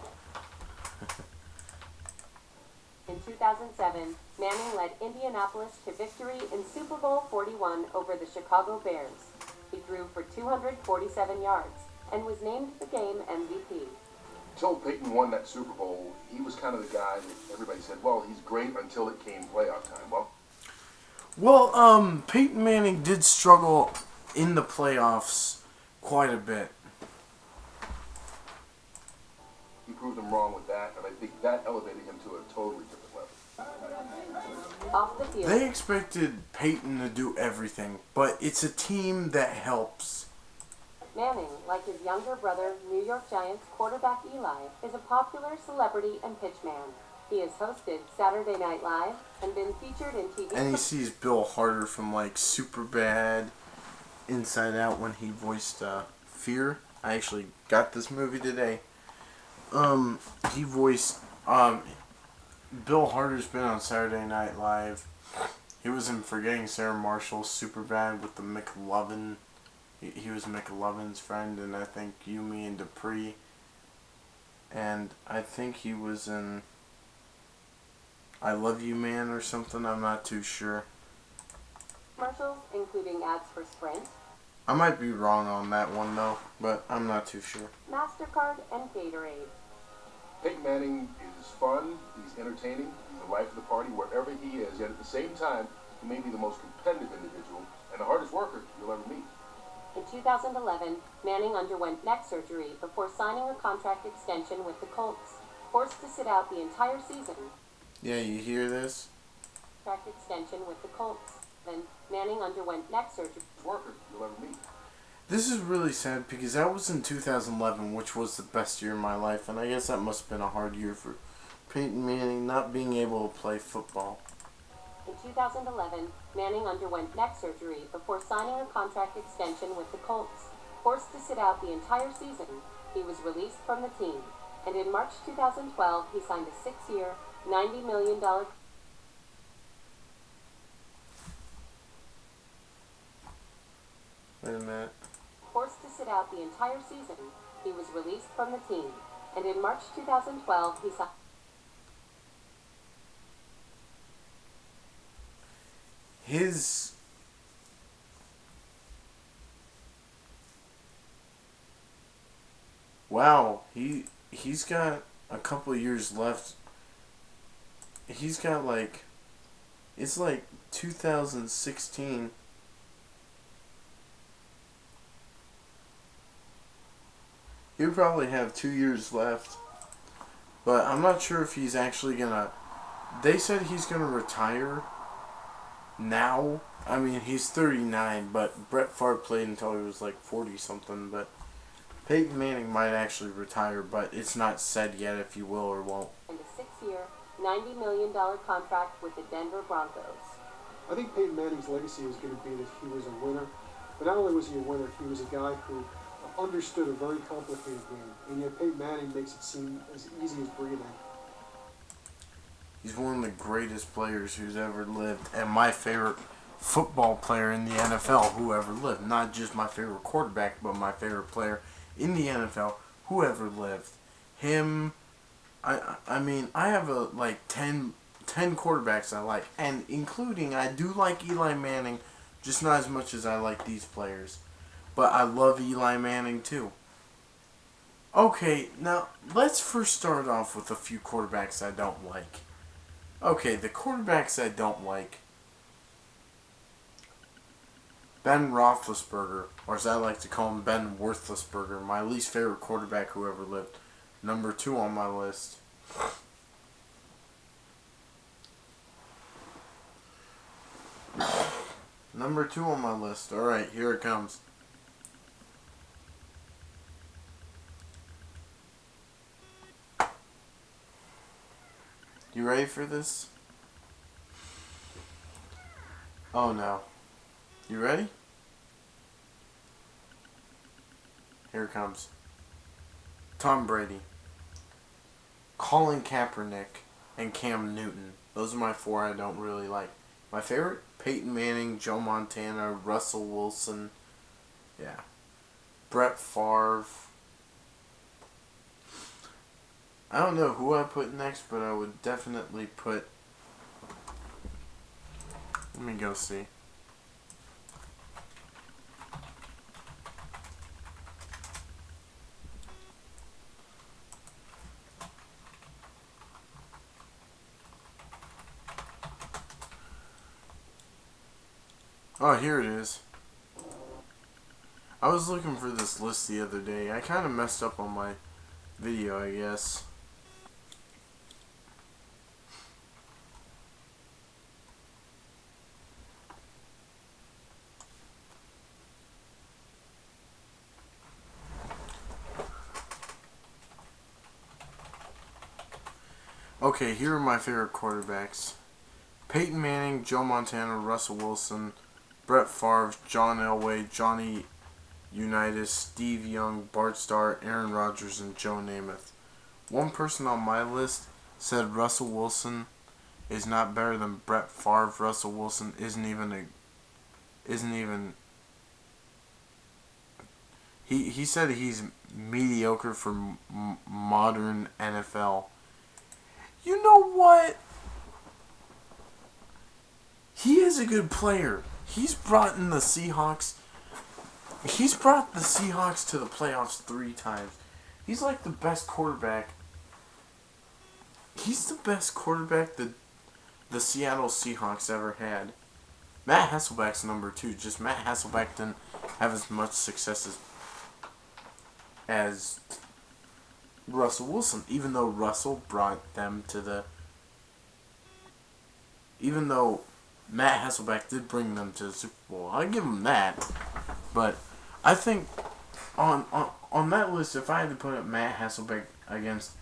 In 2007, Manning led Indianapolis to victory in Super Bowl 41 over the Chicago Bears. He threw for 247 yards and was named the game MVP. Until Peyton won that Super Bowl, he was kind of the guy that everybody said, well, he's great until it came playoff time. Well, Peyton Manning did struggle in the playoffs quite a bit. He proved them wrong with that, and I think that elevated him to a totally different level. Off the field. They expected Peyton to do everything, but it's a team that helps. Manning, like his younger brother, New York Giants quarterback Eli, is a popular celebrity and pitchman. He has hosted Saturday Night Live and been featured in TV. And he sees Bill Harder from like Superbad, Inside Out, when he voiced Fear. I actually got this movie today. He voiced Bill Harder's been on Saturday Night Live. He was in Forgetting Sarah Marshall, Superbad with the McLovin. He was McLovin's friend, and I think Yumi and Dupree. And I think he was in I Love You Man or something. I'm not too sure. Commercials, including ads for Sprint, I might be wrong on that one though, but I'm not too sure. MasterCard, and Gatorade. Peyton Manning is fun, he's entertaining, he's the life of the party wherever he is, yet at the same time, he may be the most competitive individual and the hardest worker you'll ever meet. In 2011, Manning underwent neck surgery before signing a contract extension with the Colts, forced to sit out the entire season. Yeah, you hear this? Contract extension with the Colts. Then Manning underwent neck surgery. Worker you'll ever meet. This is really sad because that was in 2011, which was the best year of my life, and I guess that must have been a hard year for Peyton Manning not being able to play football. In 2011, Manning underwent neck surgery before signing a contract extension with the Colts, forced to sit out the entire season. He was released from the team, and in March 2012, he signed a 6-year, $90 million. Wait a minute. Forced to sit out the entire season. He was released from the team, and in March 2012, he signed. Wow, he's got a couple of years left. He's got it's like 2016. He'll probably have 2 years left, but I'm not sure if he's actually gonna. They said he's gonna retire now. I mean, he's 39, but Brett Favre played until he was like 40 something. But Peyton Manning might actually retire, but it's not said yet if he will or won't. And a 6-year, $90 million contract with the Denver Broncos. I think Peyton Manning's legacy is going to be that he was a winner. But not only was he a winner, he was a guy who understood a very complicated game. And yet Peyton Manning makes it seem as easy as breathing. He's one of the greatest players who's ever lived, and my favorite football player in the NFL who ever lived. Not just my favorite quarterback, but my favorite player in the NFL who ever lived. Him, I mean, I have like 10 quarterbacks I like, and including, I do like Eli Manning, just not as much as I like these players. But I love Eli Manning too. Okay, now let's first start off with a few quarterbacks I don't like. Okay, the quarterbacks I don't like. Ben Roethlisberger, or as I like to call him, Ben Worthlessberger, my least favorite quarterback who ever lived. Number 2 on my list. Number 2 on my list. Alright, here it comes. You ready for this? Oh no. You ready? Here it comes. Tom Brady, Colin Kaepernick, and Cam Newton. Those are my 4 I don't really like. My favorite? Peyton Manning, Joe Montana, Russell Wilson. Yeah. Brett Favre. I don't know who I put next, but I would definitely put... Let me go see. Oh, here it is. I was looking for this list the other day. I kind of messed up on my video, I guess. Okay, here are my favorite quarterbacks. Peyton Manning, Joe Montana, Russell Wilson, Brett Favre, John Elway, Johnny Unitas, Steve Young, Bart Starr, Aaron Rodgers, and Joe Namath. One person on my list said Russell Wilson is not better than Brett Favre. Russell Wilson isn't even. He said he's mediocre for modern NFL. You know what? He is a good player. He's brought the Seahawks to the playoffs 3 times. He's like the best quarterback He's the best quarterback the Seattle Seahawks ever had. Matt Hasselbeck's number 2. Just Matt Hasselbeck didn't have as much success as Russell Wilson, even though Russell brought them to the... Even though Matt Hasselbeck did bring them to the Super Bowl. I'll give him that. But I think on that list, if I had to put up Matt Hasselbeck against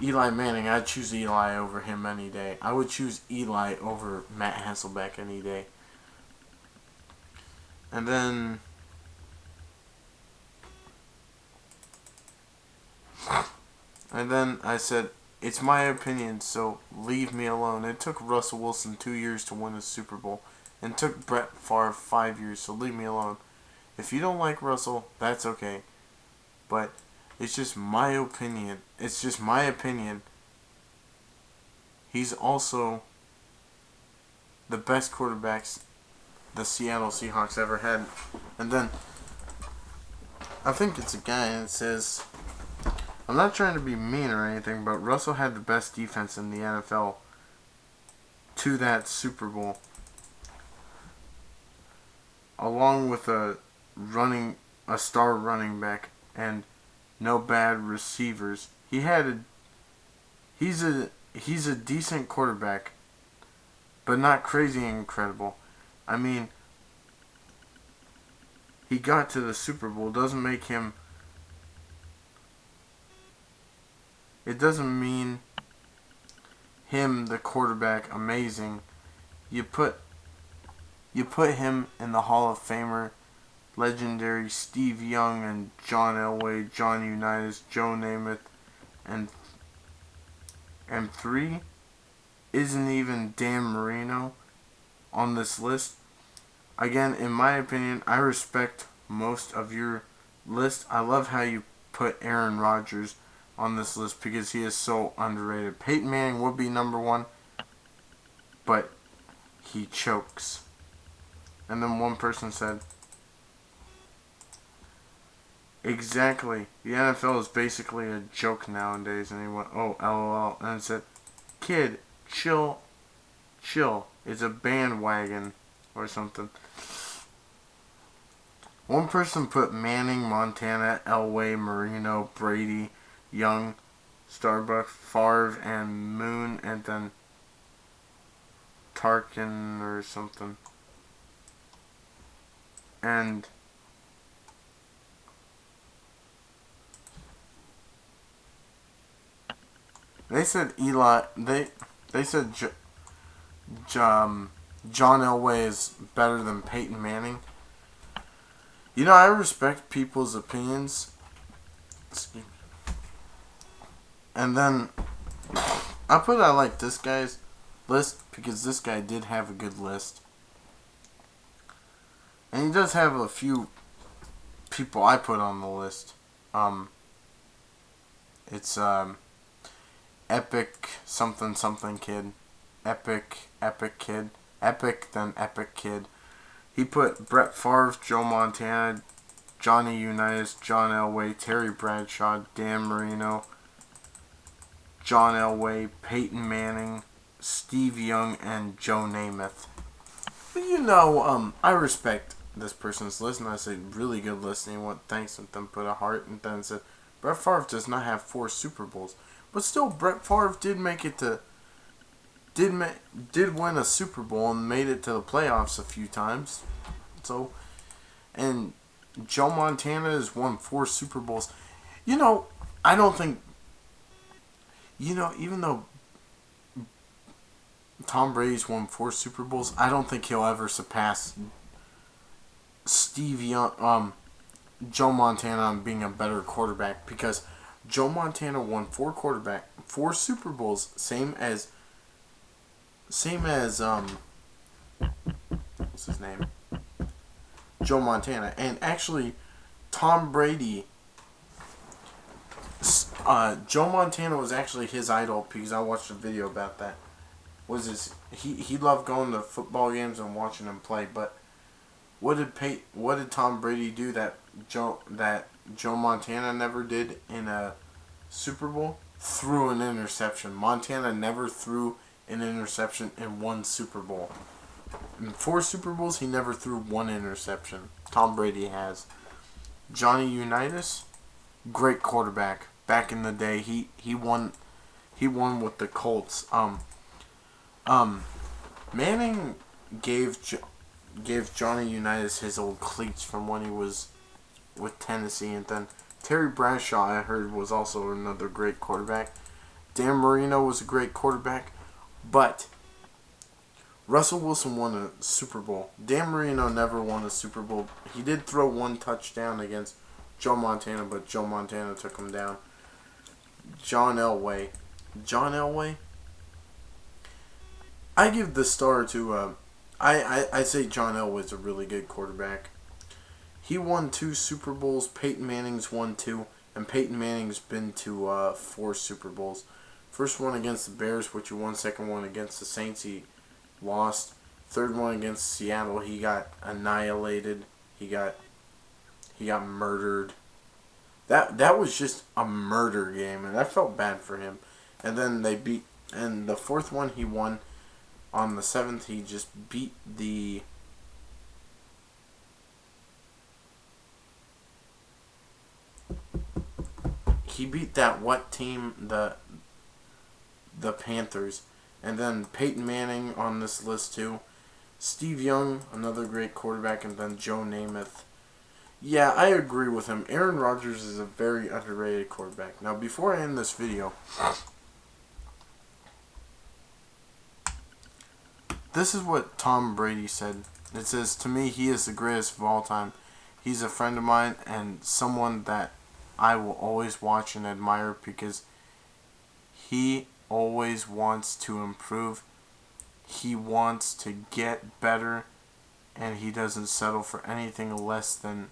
Eli Manning, I'd choose Eli over him any day. I would choose Eli over Matt Hasselbeck any day. And then... I said, it's my opinion, so leave me alone. It took Russell Wilson 2 years to win a Super Bowl. And it took Brett Favre 5 years, so leave me alone. If you don't like Russell, that's okay. But it's just my opinion. It's just my opinion. He's also the best quarterbacks the Seattle Seahawks ever had. And then I think it's a guy that says, I'm not trying to be mean or anything, but Russell had the best defense in the NFL to that Super Bowl, along with a star running back and no bad receivers. He's a decent quarterback, but not crazy incredible. I mean, he got to the Super Bowl. It doesn't mean him, the quarterback, amazing. You put him in the Hall of Famer, legendary Steve Young and John Elway, John Unitas, Joe Namath, and 3 isn't even Dan Marino on this list. Again, in my opinion, I respect most of your list. I love how you put Aaron Rodgers on this list because he is so underrated. Peyton Manning would be number 1, but he chokes. And then one person said, exactly, the NFL is basically a joke nowadays. And he went, oh, LOL. And I said, kid, chill. It's a bandwagon or something. One person put Manning, Montana, Elway, Marino, Brady, Young, Starbuck, Favre, and Moon, and then Tarkin or something. And they said Eli. They said John Elway is better than Peyton Manning. You know, I respect people's opinions. Excuse me. And then I like this guy's list because this guy did have a good list. And he does have a few people I put on the list. It's Epic something kid. Epic kid. Epic then Epic kid. He put Brett Favre, Joe Montana, Johnny Unitas, John Elway, Terry Bradshaw, Dan Marino, John Elway, Peyton Manning, Steve Young, and Joe Namath. But you know, I respect this person's list, and I say really good list, and he went thanks and then put a heart, and then said Brett Favre does not have 4 Super Bowls. But still, Brett Favre did make it to... Did win a Super Bowl and made it to the playoffs a few times. So, and Joe Montana has won 4 Super Bowls. You know, I don't think... You know, even though Tom Brady's won 4 Super Bowls, I don't think he'll ever surpass Steve Young, Joe Montana on being a better quarterback, because Joe Montana won 4 Super Bowls, same as what's his name? Joe Montana. And actually, Tom Brady, Joe Montana was actually his idol, because I watched a video about that. He loved going to football games and watching him play, but what did Tom Brady do that Joe Montana never did in a Super Bowl? threw an interception. Montana never threw an interception in one Super Bowl. In 4 Super Bowls, he never threw one interception. Tom Brady has. Johnny Unitas, great quarterback. Back in the day, he won with the Colts. Manning gave Johnny Unitas his old cleats from when he was with Tennessee, and then Terry Bradshaw, I heard, was also another great quarterback. Dan Marino was a great quarterback, but Russell Wilson won a Super Bowl. Dan Marino never won a Super Bowl. He did throw 1 touchdown against Joe Montana, but Joe Montana took him down. John Elway. I give the star to, I say John Elway's a really good quarterback. He won 2 Super Bowls. Peyton Manning's won 2, and Peyton Manning's been to 4 Super Bowls. First one against the Bears, which he won. Second one against the Saints, he lost. Third one against Seattle, he got annihilated. He got murdered. That was just a murder game, and I felt bad for him. And then and the fourth one he won on the 7th, he just beat the that what team? The Panthers. And then Peyton Manning on this list too. Steve Young, another great quarterback, and then Joe Namath. Yeah, I agree with him. Aaron Rodgers is a very underrated quarterback. Now, before I end this video, this is what Tom Brady said. It says, "To me, he is the greatest of all time. He's a friend of mine and someone that I will always watch and admire because he always wants to improve. He wants to get better, and he doesn't settle for anything less than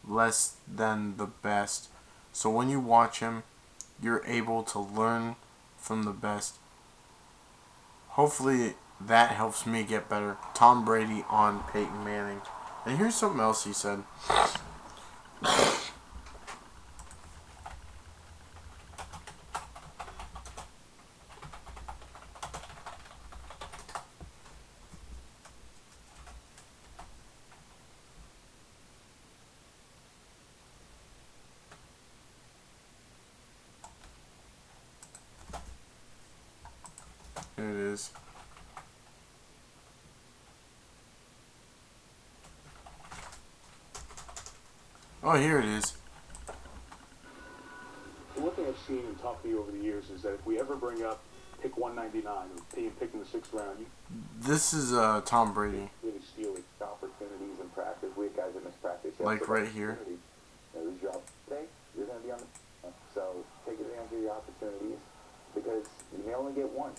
the best. So when you watch him, you're able to learn from the best. Hopefully that helps me get better." Tom Brady on Peyton Manning. And here's something else he said. Here it is. Oh, here it is. The one thing I've seen and talked to you over the years is that if we ever bring up pick 199 or being picked in the 6th round, you This is Tom Brady. really steal the opportunities in practice. We had guys that missed practice. Like right here. It was your today. You're going to be on the so take advantage of your opportunities because you may only get one.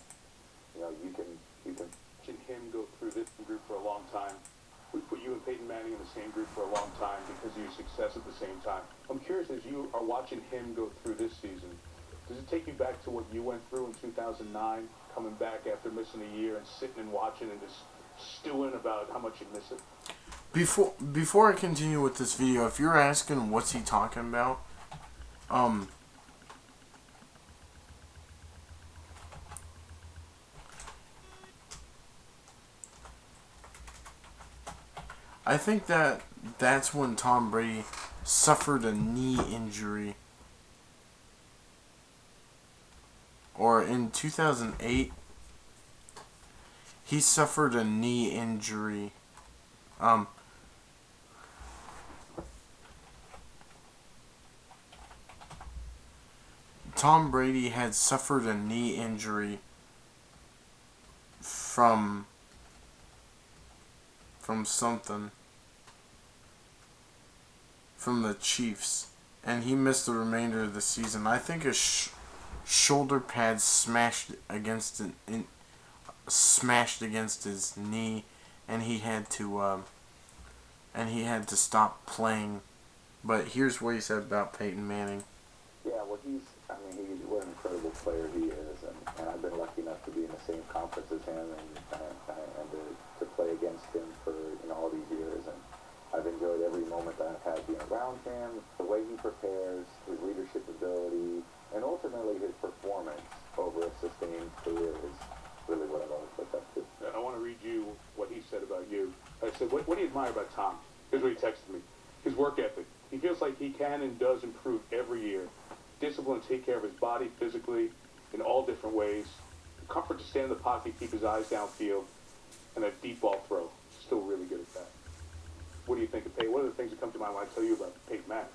You know, you can watching him go through this group for a long time. We put you and Peyton Manning in the same group for a long time because of your success at the same time. I'm curious, as you are watching him go through this season, does it take you back to what you went through in 2009, coming back after missing a year and sitting and watching and just stewing about how much you miss it? Before I continue with this video, if you're asking what's he talking about, I think that's when Tom Brady suffered a knee injury. Or in 2008, he suffered a knee injury. Tom Brady had suffered a knee injury from something. From the Chiefs. And he missed the remainder of the season. I think his shoulder pad smashed against his knee, and he had to stop playing. But here's what he said about Peyton Manning. Yeah, well, what an incredible player he is, and I've been lucky enough to be in the same conference as him and to play against him for all these years, and I've enjoyed every moment that I've had being around him, the way he prepares, his leadership ability, and ultimately his said, what do you admire about Tom? Here's what he texted me. His work ethic. He feels like he can and does improve every year. Discipline to take care of his body physically in all different ways. The comfort to stand in the pocket, keep his eyes downfield, and a deep ball throw. Still really good at that. What do you think of Peyton? What are the things that come to mind when I tell you about Peyton Manning?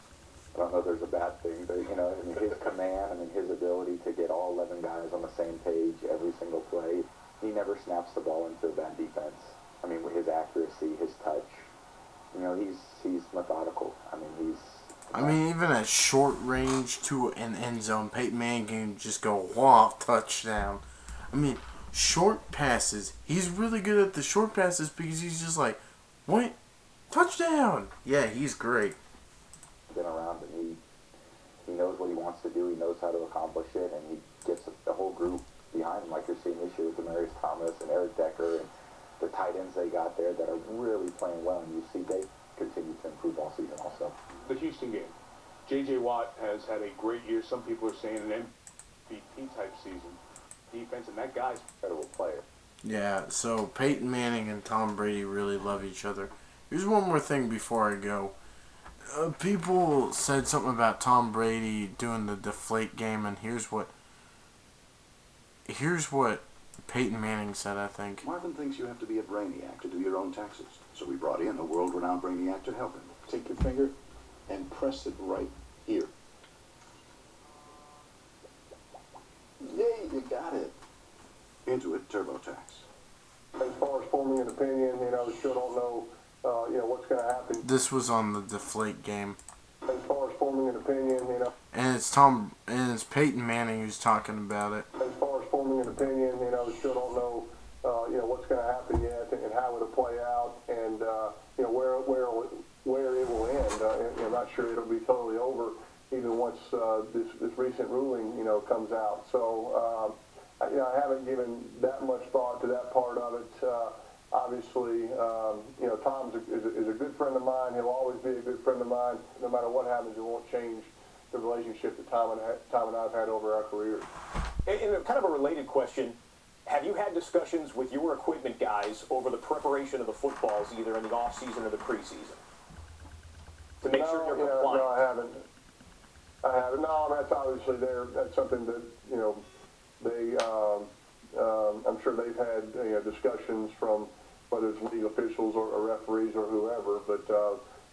I don't know if there's a bad thing, but, his command, his ability to get all 11 guys on the same page every single play. He never snaps the ball into a bad defense. With his accuracy, his touch, he's methodical. Even at short range to an end zone, Peyton Manning can just go, wow, touchdown. Short passes. He's really good at the short passes because he's just like, what? Touchdown! Yeah, he's great. Been around, and he knows what he wants to do. He knows how to accomplish it, and he gets the whole group behind him, like you're seeing this year with Demarius Thomas and Eric Decker and the tight ends they got there that are really playing well, and you see they continue to improve all season also. The Houston game. J.J. Watt has had a great year. Some people are saying an MVP-type season. Defense, and that guy's an incredible player. Yeah, so Peyton Manning and Tom Brady really love each other. Here's one more thing before I go. People said something about Tom Brady doing the deflate game, and here's what Peyton Manning said, I think. Marvin thinks you have to be a brainiac to do your own taxes, so we brought in a world-renowned brainiac to help him. Take your finger and press it right here. Yay, you got it. Intuit TurboTax. As far as forming an opinion, still don't know, what's going to happen. This was on the deflate game. As far as forming an opinion, And it's Peyton Manning who's talking about it. As far as forming an opinion, still don't know, what's going to happen yet and how it'll play out and, where it will end. I'm not sure it'll be totally over even once this recent ruling, comes out. So, I haven't given that much thought to that part of it. Obviously, Tom is a good friend of mine. He'll always be a good friend of mine. No matter what happens, it won't change the relationship that Tom and I have had over our careers. In a kind of a related question, have you had discussions with your equipment guys over the preparation of the footballs, either in the off-season or the preseason, to make sure you're compliant? No, I haven't. No, that's obviously that's something that, they, I'm sure they've had discussions from whether it's league officials or referees or whoever, but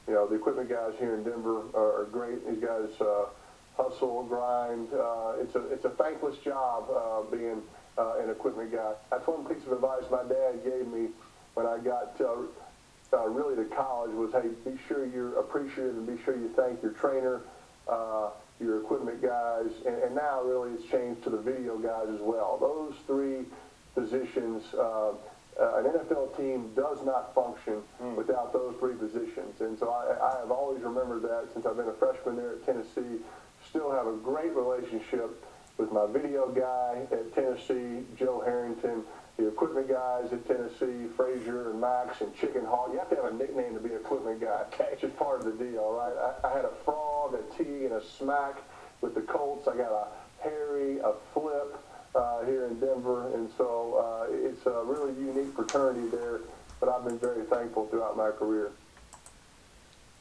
the equipment guys here in Denver are great. These guys hustle, grind. It's a thankless job being an equipment guy. That's one piece of advice my dad gave me when I got really to college was, hey, be sure you're appreciative and be sure you thank your trainer, your equipment guys, and now really it's changed to the video guys as well. Those three positions, an NFL team does not function without those three positions. And so I have always remembered that since I've been a freshman there at Tennessee. Still have a great relationship with my video guy at Tennessee, Joe Harrington, the equipment guys at Tennessee, Frazier and Max and Chicken Hawk. You have to have a nickname to be an equipment guy. It's just part of the deal, right? I had a frog, a T, and a smack with the Colts. I got a Harry, a Flip here in Denver, and so it's a really unique fraternity there, but I've been very thankful throughout my career.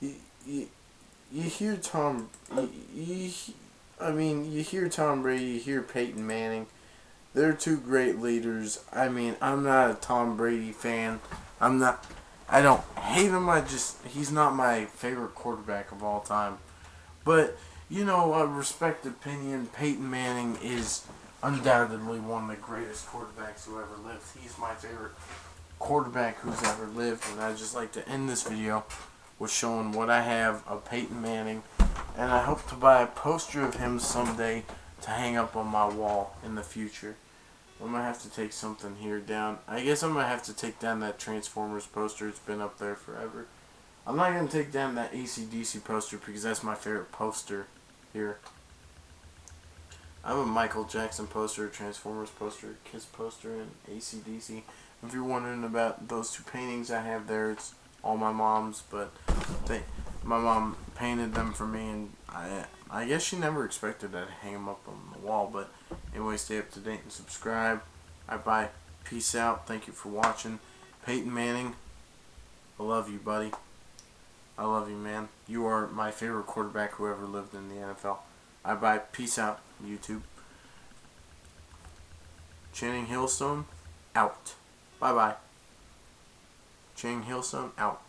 You hear Tom, you hear Tom Brady, you hear Peyton Manning. They're two great leaders. I'm not a Tom Brady fan. I don't hate him. He's not my favorite quarterback of all time. But, a respect opinion, Peyton Manning is undoubtedly one of the greatest quarterbacks who ever lived. He's my favorite quarterback who's ever lived. And I'd just like to end this video with showing what I have of Peyton Manning. And I hope to buy a poster of him someday to hang up on my wall in the future. I'm going to have to take something here down. I guess I'm going to have to take down that Transformers poster. It's been up there forever. I'm not going to take down that AC/DC poster because that's my favorite poster here. I have a Michael Jackson poster, a Transformers poster, a Kiss poster, and AC/DC. If you're wondering about those two paintings I have there, it's all my mom's, but my mom painted them for me, and I guess she never expected I'd hang them up on the wall. But anyway, stay up to date and subscribe. Bye. Peace out. Thank you for watching. Peyton Manning, I love you, buddy. I love you, man. You are my favorite quarterback who ever lived in the NFL. Bye. Peace out, YouTube. Channing Hillstone, out. Bye. Channing Hillstone, out.